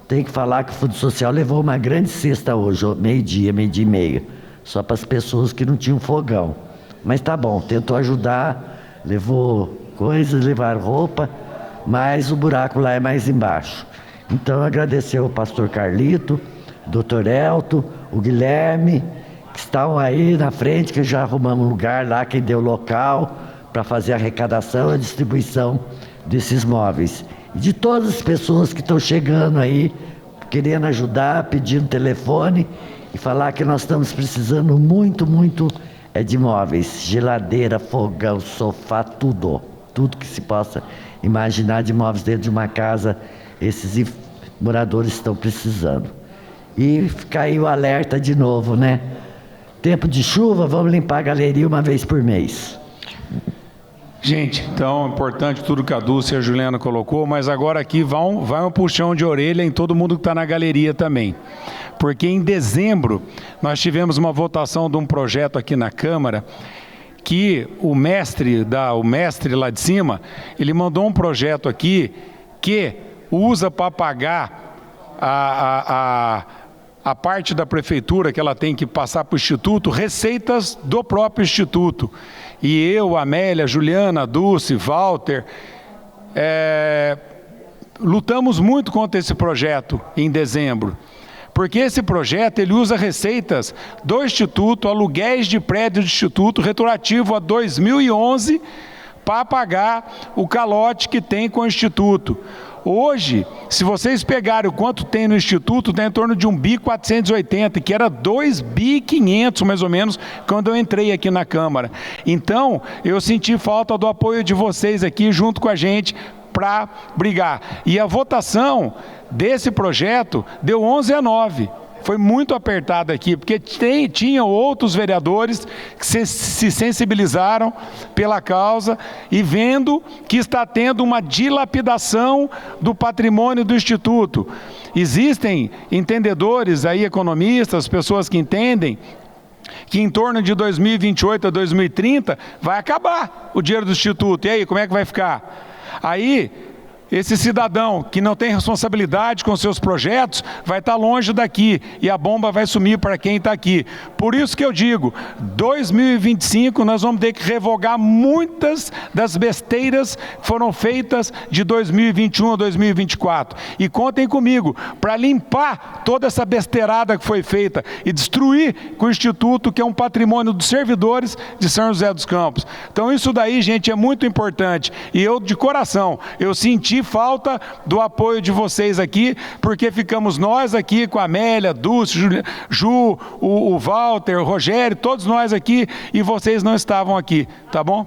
Tem que falar que o Fundo Social levou uma grande cesta hoje, meio-dia e meia, só para as pessoas que não tinham fogão. Mas tá bom, tentou ajudar, levou coisas, levaram roupa, mas o buraco lá é mais embaixo. Então agradecer ao pastor Carlito, doutor Elton, o Guilherme, que estão aí na frente, que já arrumamos um lugar lá, quem deu local para fazer a arrecadação e a distribuição desses móveis. E de todas as pessoas que estão chegando aí, querendo ajudar, pedindo telefone e falar que nós estamos precisando muito de móveis, geladeira, fogão, sofá, tudo que se possa imaginar de móveis dentro de uma casa, esses moradores estão precisando. E fica aí o alerta de novo, né? Tempo de chuva, vamos limpar a galeria uma vez por mês. Gente, então, importante tudo que a Dulce e a Juliana colocou, mas agora aqui vai um puxão de orelha em todo mundo que está na galeria também. Porque em dezembro nós tivemos uma votação de um projeto aqui na Câmara que o mestre lá de cima, ele mandou um projeto aqui que usa para pagar a parte da prefeitura que ela tem que passar para o Instituto, receitas do próprio Instituto. E eu, Amélia, Juliana, Dulce, Walter, lutamos muito contra esse projeto em dezembro. Porque esse projeto ele usa receitas do Instituto, aluguéis de prédio do Instituto, retroativo a 2011, para pagar o calote que tem com o Instituto. Hoje, se vocês pegarem o quanto tem no Instituto, tem em torno de 1.480, que era 2.500 mais ou menos, quando eu entrei aqui na Câmara. Então, eu senti falta do apoio de vocês aqui junto com a gente para brigar. E a votação desse projeto deu 11-9. Foi muito apertado aqui, porque tinha outros vereadores que se sensibilizaram pela causa e vendo que está tendo uma dilapidação do patrimônio do Instituto. Existem entendedores aí, economistas, pessoas que entendem que em torno de 2028 a 2030 vai acabar o dinheiro do Instituto. E aí, como é que vai ficar? Aí, esse cidadão que não tem responsabilidade com seus projetos vai estar longe daqui e a bomba vai sumir para quem está aqui. Por isso que eu digo, 2025 nós vamos ter que revogar muitas das besteiras que foram feitas de 2021 a 2024. E contem comigo, para limpar toda essa besteirada que foi feita e destruir com o Instituto, que é um patrimônio dos servidores de São José dos Campos. Então isso daí, gente, é muito importante. E eu, de coração, eu senti falta do apoio de vocês aqui, porque ficamos nós aqui com a Amélia, Dulce, Ju, o Walter, o Rogério, todos nós aqui, e vocês não estavam aqui, tá bom?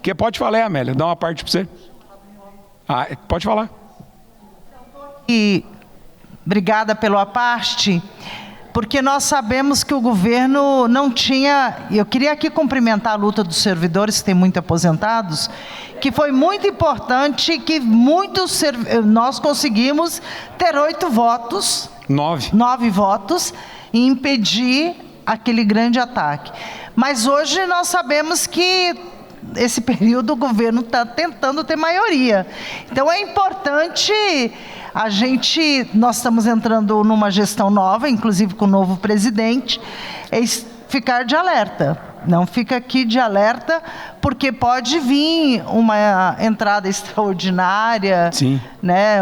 Que pode falar, Amélia, dá uma parte para você. Pode falar. E obrigada pela parte, porque nós sabemos que o governo não tinha... Eu queria aqui cumprimentar a luta dos servidores, que tem muitos aposentados, que foi muito importante, que nós conseguimos ter 8 votos... 9 votos, e impedir aquele grande ataque. Mas hoje nós sabemos que esse período o governo está tentando ter maioria. Então é importante nós estamos entrando numa gestão nova, inclusive com o novo presidente, é ficar de alerta. Não fica aqui de alerta, porque pode vir uma entrada extraordinária, Sim. né,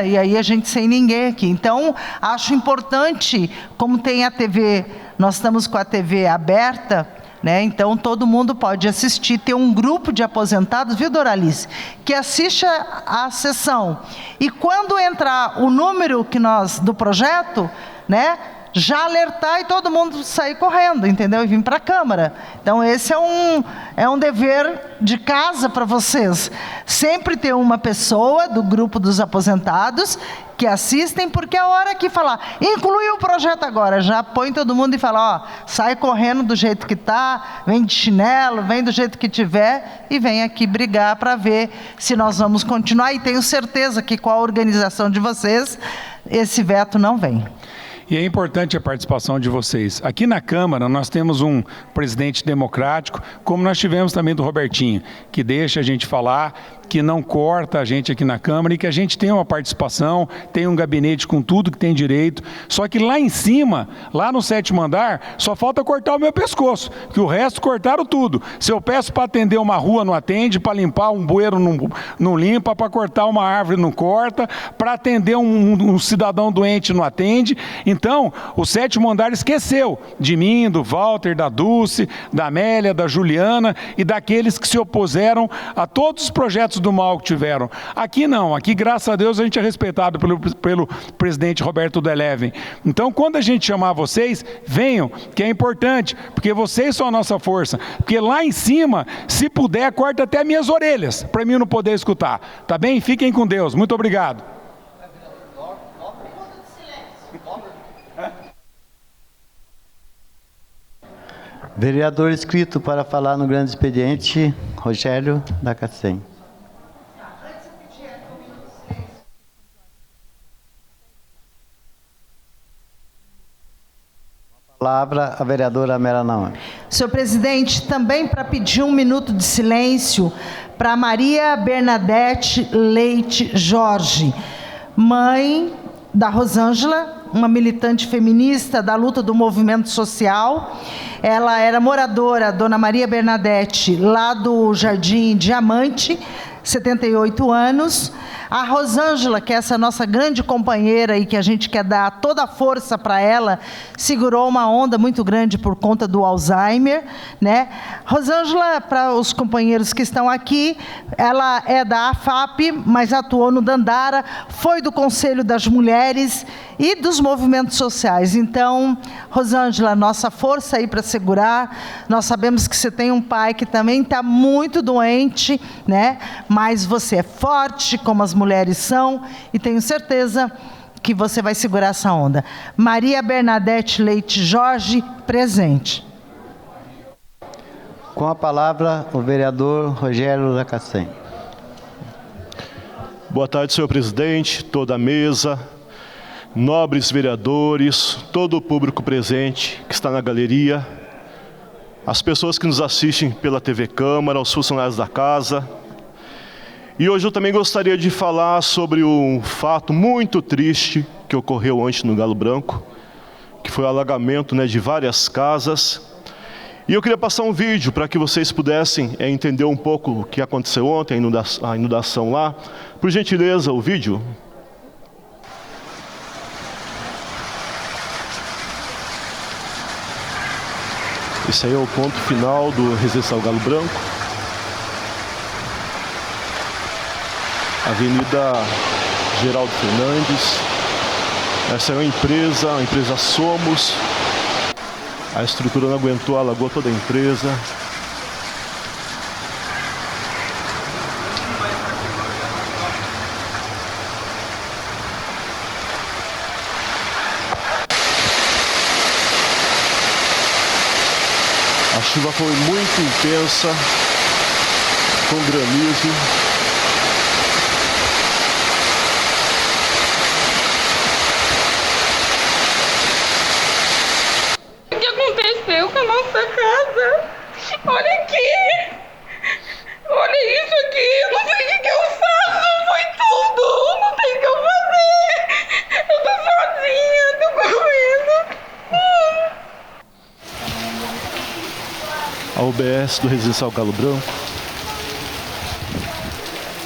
e aí a gente sem ninguém aqui. Então, acho importante, como tem a TV, nós estamos com a TV aberta, né, então todo mundo pode assistir. Tem um grupo de aposentados, viu, Doralice, que assiste a sessão. E quando entrar o número do projeto, né, já alertar e todo mundo sair correndo, entendeu? E vir para a Câmara. Então, esse é um dever de casa para vocês. Sempre ter uma pessoa do grupo dos aposentados que assistem, porque a hora que falar, inclui o projeto agora, já põe todo mundo e fala, sai correndo do jeito que está, vem de chinelo, vem do jeito que tiver e vem aqui brigar para ver se nós vamos continuar. E tenho certeza que com a organização de vocês, esse veto não vem. E é importante a participação de vocês. Aqui na Câmara nós temos um presidente democrático, como nós tivemos também do Robertinho, que deixa a gente falar, que não corta a gente aqui na Câmara e que a gente tem uma participação, tem um gabinete com tudo que tem direito. Só que lá em cima, lá no 7º andar, só falta cortar o meu pescoço, que o resto cortaram tudo. Se eu peço para atender uma rua, não atende, para limpar um bueiro, não limpa, para cortar uma árvore, não corta, para atender um cidadão doente, não atende. Então, o 7º andar esqueceu de mim, do Walter, da Dulce, da Amélia, da Juliana e daqueles que se opuseram a todos os projetos do mal que tiveram. Aqui não, aqui graças a Deus a gente é respeitado pelo presidente Roberto Delevin. Então, quando a gente chamar vocês, venham, que é importante, porque vocês são a nossa força. Porque lá em cima, se puder, corta até minhas orelhas, para mim não poder escutar. Tá bem? Fiquem com Deus. Muito obrigado. Vereador inscrito para falar no grande expediente, Rogério da Cacém. Palavra a vereadora Mera Naomi. Senhor presidente, também para pedir 1 minuto de silêncio para Maria Bernadette Leite Jorge, mãe da Rosângela, uma militante feminista da luta do movimento social. Ela era moradora, dona Maria Bernadette, lá do Jardim Diamante, 78 anos. A Rosângela, que é essa nossa grande companheira e que a gente quer dar toda a força para ela, segurou uma onda muito grande por conta do Alzheimer, né? Rosângela, para os companheiros que estão aqui, ela é da AFAP, mas atuou no Dandara, foi do Conselho das Mulheres e dos movimentos sociais. Então, Rosângela, nossa força aí para segurar. Nós sabemos que você tem um pai que também está muito doente, né? Mas você é forte, como as mulheres são, e tenho certeza que você vai segurar essa onda. Maria Bernadette Leite Jorge, presente. Com a palavra, o vereador Rogério da Cacém. Boa tarde, senhor presidente, toda a mesa, nobres vereadores, todo o público presente que está na galeria, as pessoas que nos assistem pela TV Câmara, os funcionários da casa. E hoje eu também gostaria de falar sobre um fato muito triste que ocorreu ontem no Galo Branco, que foi o alagamento, de várias casas. E eu queria passar um vídeo para que vocês pudessem entender um pouco o que aconteceu ontem, a inundação lá. Por gentileza, o vídeo. Esse aí é o ponto final do Residencial Galo Branco. Avenida Geraldo Fernandes. Essa é a empresa Somos. A estrutura não aguentou, alagou toda a empresa. A chuva foi muito intensa, com granizo. O que aconteceu com a nossa casa? Olha aqui! Olha isso aqui! Eu não sei o que eu faço! Foi tudo! Não tem o que eu UBS do Residencial Galo Branco,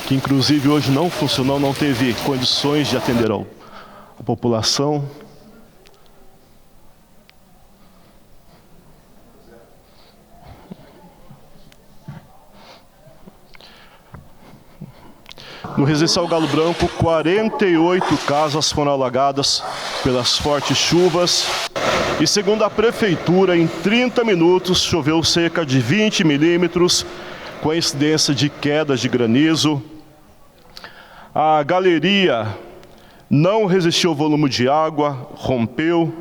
que inclusive hoje não funcionou, não teve condições de atender a população. No Residencial Galo Branco, 48 casas foram alagadas pelas fortes chuvas. E segundo a Prefeitura, em 30 minutos choveu cerca de 20 milímetros, com a incidência de quedas de granizo. A galeria não resistiu ao volume de água, rompeu.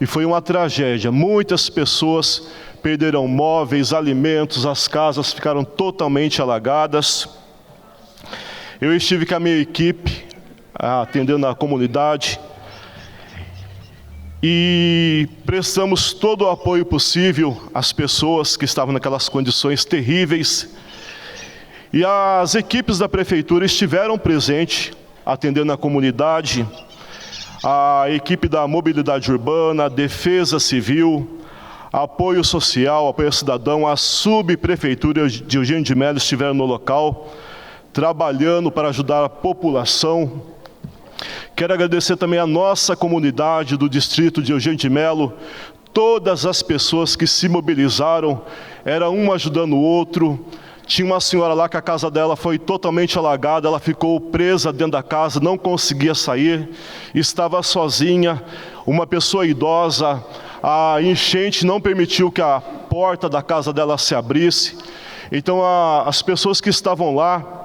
E foi uma tragédia. Muitas pessoas perderam móveis, alimentos, as casas ficaram totalmente alagadas. Eu estive com a minha equipe, atendendo a comunidade, e prestamos todo o apoio possível às pessoas que estavam naquelas condições terríveis. E as equipes da Prefeitura estiveram presentes, atendendo a comunidade, a equipe da Mobilidade Urbana, Defesa Civil, Apoio Social, Apoio Cidadão, a Subprefeitura de Eugênio de Melo estiveram no local, trabalhando para ajudar a população. Quero agradecer também a nossa comunidade do distrito de Eugênio de Melo, todas as pessoas que se mobilizaram, era um ajudando o outro. Tinha uma senhora lá que a casa dela foi totalmente alagada, ela ficou presa dentro da casa, não conseguia sair, estava sozinha, uma pessoa idosa, a enchente não permitiu que a porta da casa dela se abrisse. Então as pessoas que estavam lá,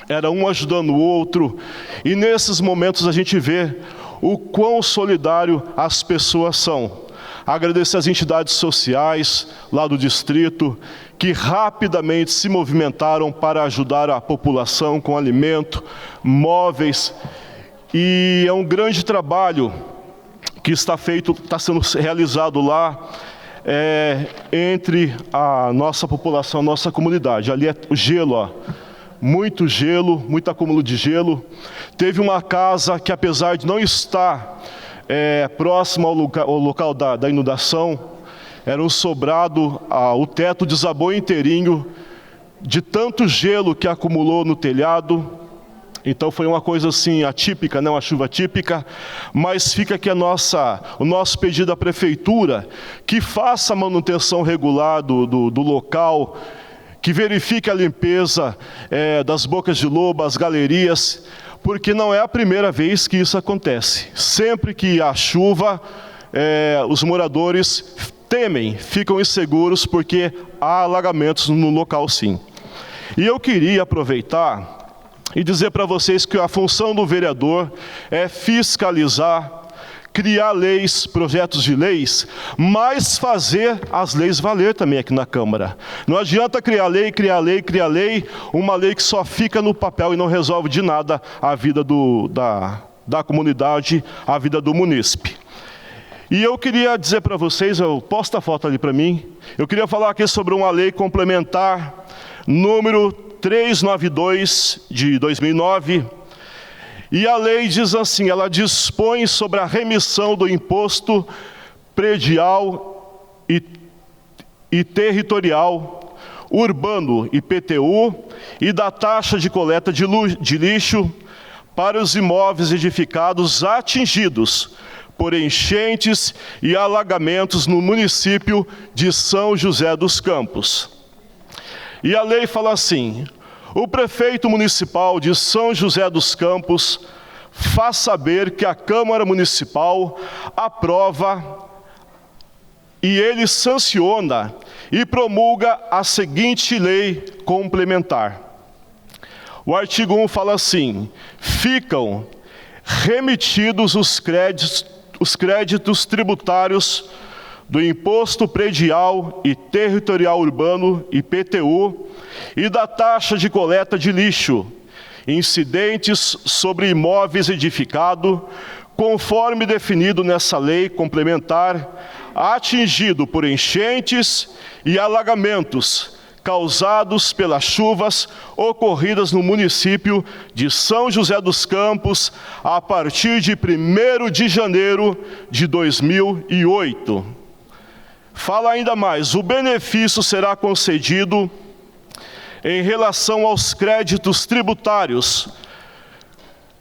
era um ajudando o outro, e nesses momentos a gente vê o quão solidário as pessoas são. Agradecer às entidades sociais lá do distrito, que rapidamente se movimentaram para ajudar a população com alimento, móveis, e é um grande trabalho que está sendo realizado lá, entre a nossa população, a nossa comunidade. Ali é o gelo, ó. Muito gelo, muito acúmulo de gelo. Teve uma casa que, apesar de não estar próxima ao local da inundação, era um sobrado, o teto desabou inteirinho, de tanto gelo que acumulou no telhado. Então foi uma coisa assim atípica, né? Uma chuva típica, mas fica aqui o nosso pedido à Prefeitura, que faça a manutenção regular do local, que verifique a limpeza das bocas de lobo, as galerias, porque não é a primeira vez que isso acontece. Sempre que há chuva, os moradores temem, ficam inseguros, porque há alagamentos no local sim. E eu queria aproveitar e dizer para vocês que a função do vereador é fiscalizar, criar leis, projetos de leis, mas fazer as leis valer também aqui na Câmara. Não adianta criar lei, uma lei que só fica no papel e não resolve de nada a vida da comunidade, a vida do munícipe. E eu queria dizer para vocês, posta a foto ali para mim, eu queria falar aqui sobre uma lei complementar, número 392 de 2009, e a lei diz assim, ela dispõe sobre a remissão do imposto predial e territorial, urbano, IPTU, e da taxa de coleta de lixo para os imóveis edificados atingidos por enchentes e alagamentos no município de São José dos Campos. E a lei fala assim: o prefeito municipal de São José dos Campos faz saber que a Câmara Municipal aprova e ele sanciona e promulga a seguinte lei complementar. O artigo 1 fala assim: ficam remitidos os créditos tributários do Imposto Predial e Territorial Urbano, IPTU, e da taxa de coleta de lixo, incidentes sobre imóveis edificados, conforme definido nessa lei complementar, atingido por enchentes e alagamentos causados pelas chuvas ocorridas no município de São José dos Campos a partir de 1º de janeiro de 2008. Fala ainda mais: o benefício será concedido em relação aos créditos tributários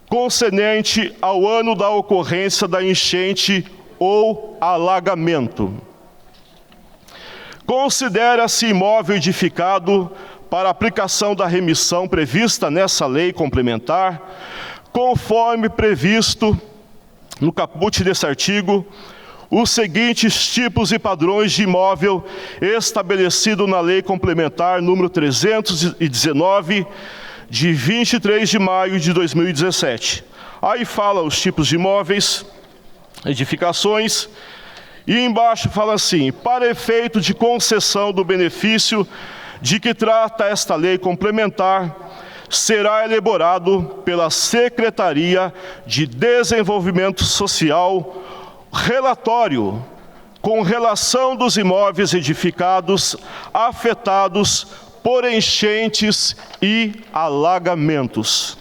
concernente ao ano da ocorrência da enchente ou alagamento. Considera-se imóvel edificado para aplicação da remissão prevista nessa lei complementar, conforme previsto no caput desse artigo, os seguintes tipos e padrões de imóvel estabelecido na Lei Complementar número 319, de 23 de maio de 2017. Aí fala os tipos de imóveis, edificações, e embaixo fala assim: para efeito de concessão do benefício de que trata esta lei complementar, será elaborado pela Secretaria de Desenvolvimento Social relatório com relação dos imóveis edificados afetados por enchentes e alagamentos.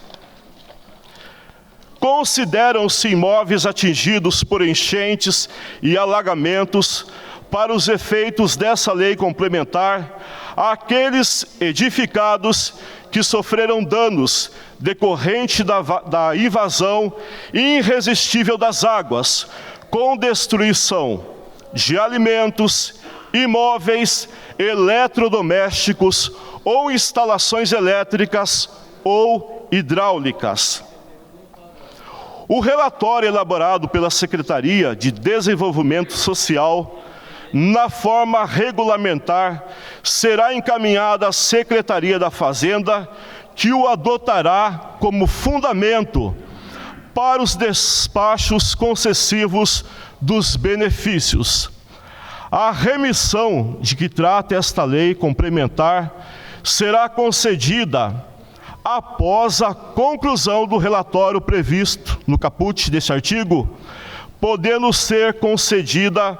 Consideram-se imóveis atingidos por enchentes e alagamentos, para os efeitos dessa lei complementar, aqueles edificados que sofreram danos decorrente da invasão irresistível das águas, com destruição de alimentos, imóveis, eletrodomésticos ou instalações elétricas ou hidráulicas. O relatório elaborado pela Secretaria de Desenvolvimento Social, na forma regulamentar, será encaminhado à Secretaria da Fazenda, que o adotará como fundamento para os despachos concessivos dos benefícios. A remissão de que trata esta lei complementar será concedida após a conclusão do relatório previsto no caput deste artigo, podendo ser concedida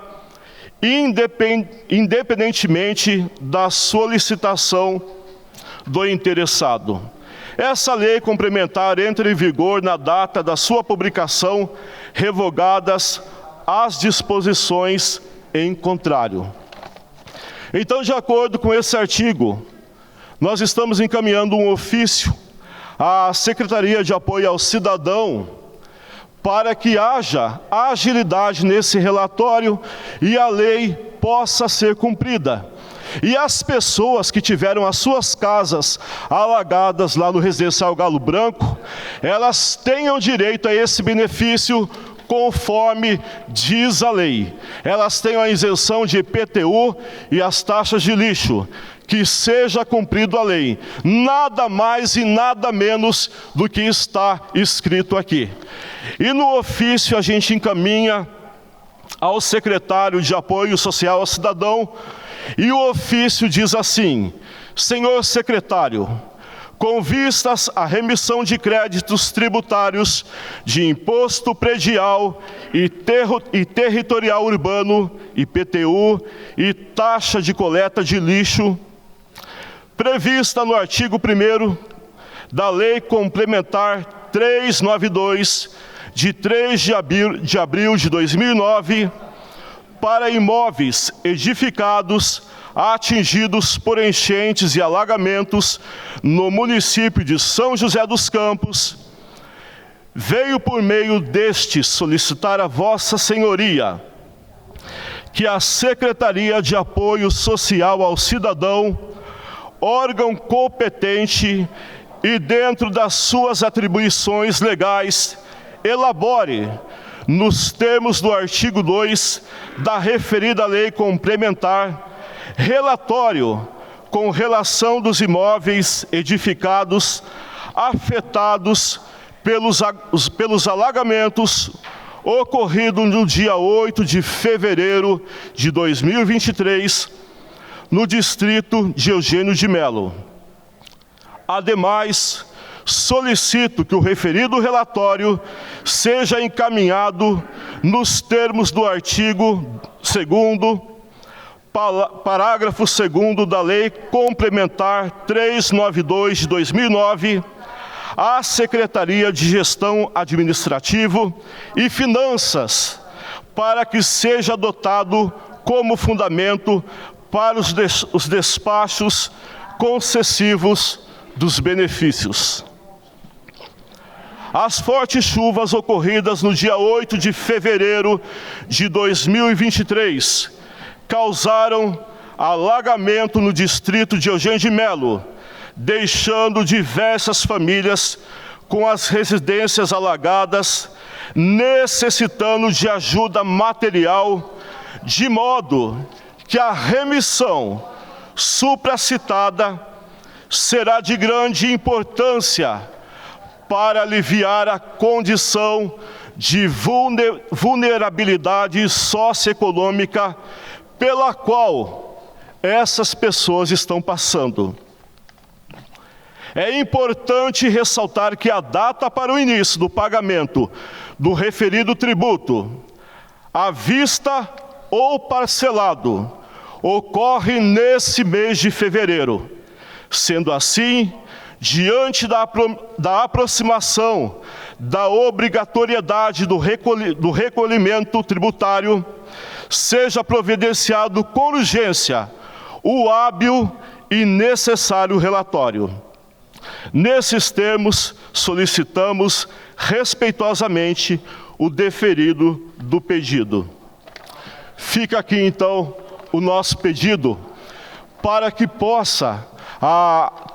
independentemente da solicitação do interessado. Essa lei complementar entra em vigor na data da sua publicação, revogadas as disposições em contrário. Então, de acordo com esse artigo, nós estamos encaminhando um ofício à Secretaria de Apoio ao Cidadão para que haja agilidade nesse relatório e a lei possa ser cumprida. E as pessoas que tiveram as suas casas alagadas lá no residencial Galo Branco, elas tenham direito a esse benefício conforme diz a lei. Elas têm a isenção de IPTU e as taxas de lixo. Que seja cumprido a lei. Nada mais e nada menos do que está escrito aqui. E no ofício a gente encaminha ao secretário de Apoio Social ao Cidadão, e o ofício diz assim: senhor secretário, com vistas à remissão de créditos tributários de imposto predial e territorial urbano, IPTU, e taxa de coleta de lixo, prevista no artigo 1º da Lei Complementar 392, de 3 de abril de 2009, para imóveis edificados atingidos por enchentes e alagamentos no município de São José dos Campos, veio por meio deste solicitar a Vossa Senhoria que a Secretaria de Apoio Social ao Cidadão, órgão competente e dentro das suas atribuições legais, elabore, nos termos do artigo 2 da referida lei complementar, relatório com relação dos imóveis edificados afetados pelos alagamentos ocorrido no dia 8 de fevereiro de 2023, no distrito de Eugênio de Melo. Ademais, solicito que o referido relatório seja encaminhado nos termos do artigo 2º, parágrafo 2º da Lei Complementar 392 de 2009, à Secretaria de Gestão Administrativo e Finanças, para que seja adotado como fundamento para os despachos concessivos dos benefícios. As fortes chuvas ocorridas no dia 8 de fevereiro de 2023 causaram alagamento no distrito de Eugênio de Melo, deixando diversas famílias com as residências alagadas, necessitando de ajuda material, de modo que a remissão supracitada será de grande importância para aliviar a condição de vulnerabilidade socioeconômica pela qual essas pessoas estão passando. É importante ressaltar que a data para o início do pagamento do referido tributo, à vista ou parcelado, ocorre nesse mês de fevereiro. Sendo assim, diante da aproximação da obrigatoriedade do recolhimento tributário, seja providenciado com urgência o hábil e necessário relatório. Nesses termos, solicitamos respeitosamente o deferido do pedido. Fica aqui, então, o nosso pedido para que possa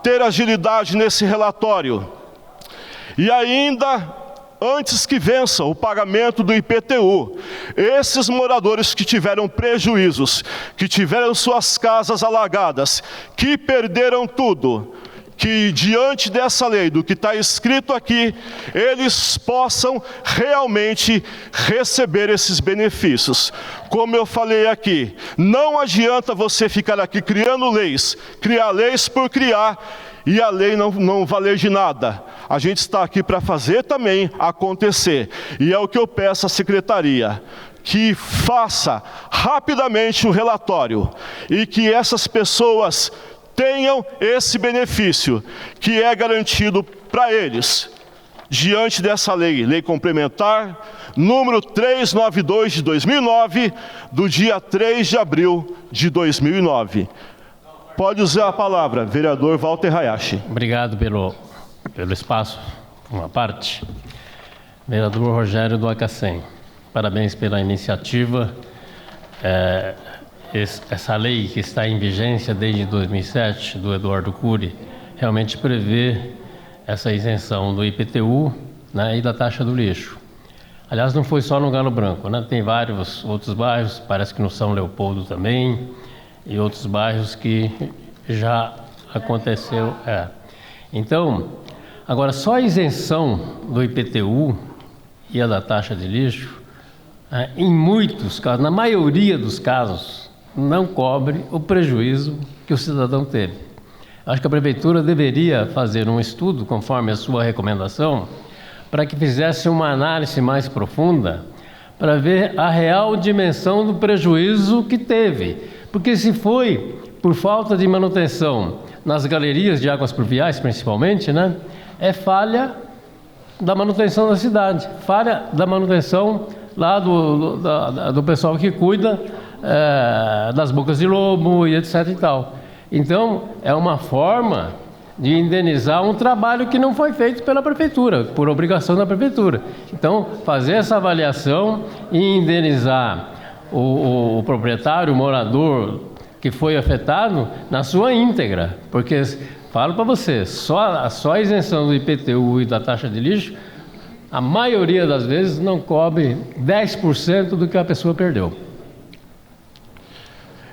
ter agilidade nesse relatório. E ainda, antes que vença o pagamento do IPTU, esses moradores que tiveram prejuízos, que tiveram suas casas alagadas, que perderam tudo, que diante dessa lei, do que está escrito aqui, eles possam realmente receber esses benefícios. Como eu falei aqui, não adianta você ficar aqui criando leis, criar leis por criar, e a lei não valer de nada. A gente está aqui para fazer também acontecer. E é o que eu peço à secretaria, que faça rapidamente o relatório, e que essas pessoas tenham esse benefício, que é garantido para eles, diante dessa lei complementar, número 392 de 2009, do dia 3 de abril de 2009. Pode usar a palavra, vereador Walter Hayashi. Obrigado pelo espaço, uma parte. Vereador Rogério do Acacém, parabéns pela iniciativa. Essa lei que está em vigência desde 2007, do Eduardo Cury, realmente prevê essa isenção do IPTU, né, e da taxa do lixo. Aliás, não foi só no Galo Branco, né? Tem vários outros bairros, parece que no São Leopoldo também, e outros bairros que já aconteceu. Então, agora só a isenção do IPTU e a da taxa de lixo, em muitos casos, na maioria dos casos, não cobre o prejuízo que o cidadão teve. Acho que a Prefeitura deveria fazer um estudo, conforme a sua recomendação, para que fizesse uma análise mais profunda, para ver a real dimensão do prejuízo que teve. Porque se foi por falta de manutenção nas galerias de águas pluviais, principalmente, né, é falha da manutenção da cidade, falha da manutenção lá do pessoal que cuida das bocas de lobo e etc e tal. Então, é uma forma de indenizar um trabalho que não foi feito pela Prefeitura, por obrigação da Prefeitura. Então, fazer essa avaliação e indenizar o proprietário, o morador que foi afetado na sua íntegra. Porque, falo para você, só a isenção do IPTU e da taxa de lixo, a maioria das vezes não cobre 10% do que a pessoa perdeu.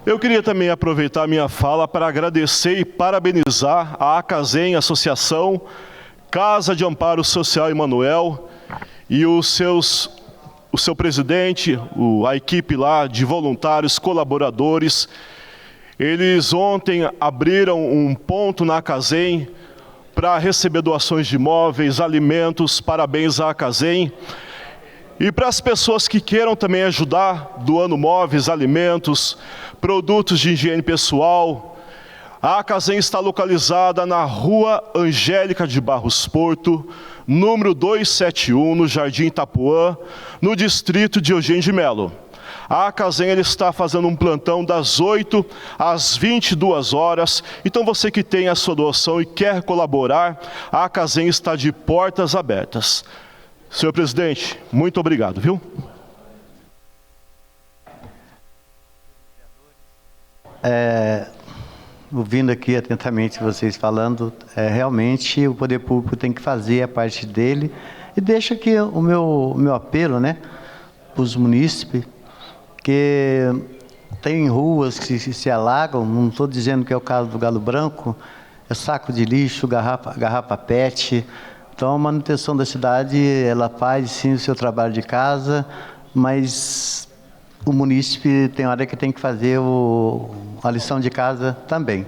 Eu queria também aproveitar a minha fala para agradecer e parabenizar a ACASEM, Associação Casa de Amparo Social Emanuel, e o seu presidente, a equipe lá de voluntários, colaboradores. Eles ontem abriram um ponto na ACASEM para receber doações de imóveis, alimentos. Parabéns à ACASEM. E para as pessoas que queiram também ajudar, doando móveis, alimentos, produtos de higiene pessoal, a ACASEM está localizada na Rua Angélica de Barros Porto, número 271, no Jardim Itapuã, no distrito de Eugênio de Melo. A Cazem está fazendo um plantão das 8 às 22 horas. Então você que tem a sua doação e quer colaborar, a Cazem está de portas abertas. Senhor presidente, muito obrigado, viu? Ouvindo aqui atentamente vocês falando, realmente o poder público tem que fazer a parte dele. E deixa aqui o meu apelo, né, para os munícipes, que tem ruas que se alagam, não estou dizendo que é o caso do Galo Branco, é saco de lixo, garrafa PET. Então a manutenção da cidade, ela faz sim o seu trabalho de casa, mas o munícipe tem hora que tem que fazer a lição de casa também.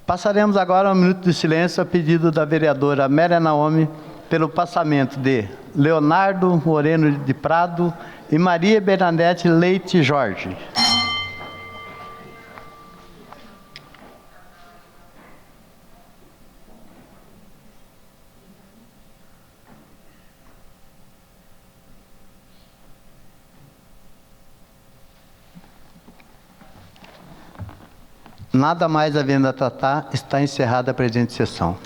Passaremos agora um minuto de silêncio a pedido da vereadora Amélia Naomi pelo passamento de Leonardo Moreno de Prado e Maria Bernadette Leite Jorge. Nada mais havendo a tratar, está encerrada a presente sessão.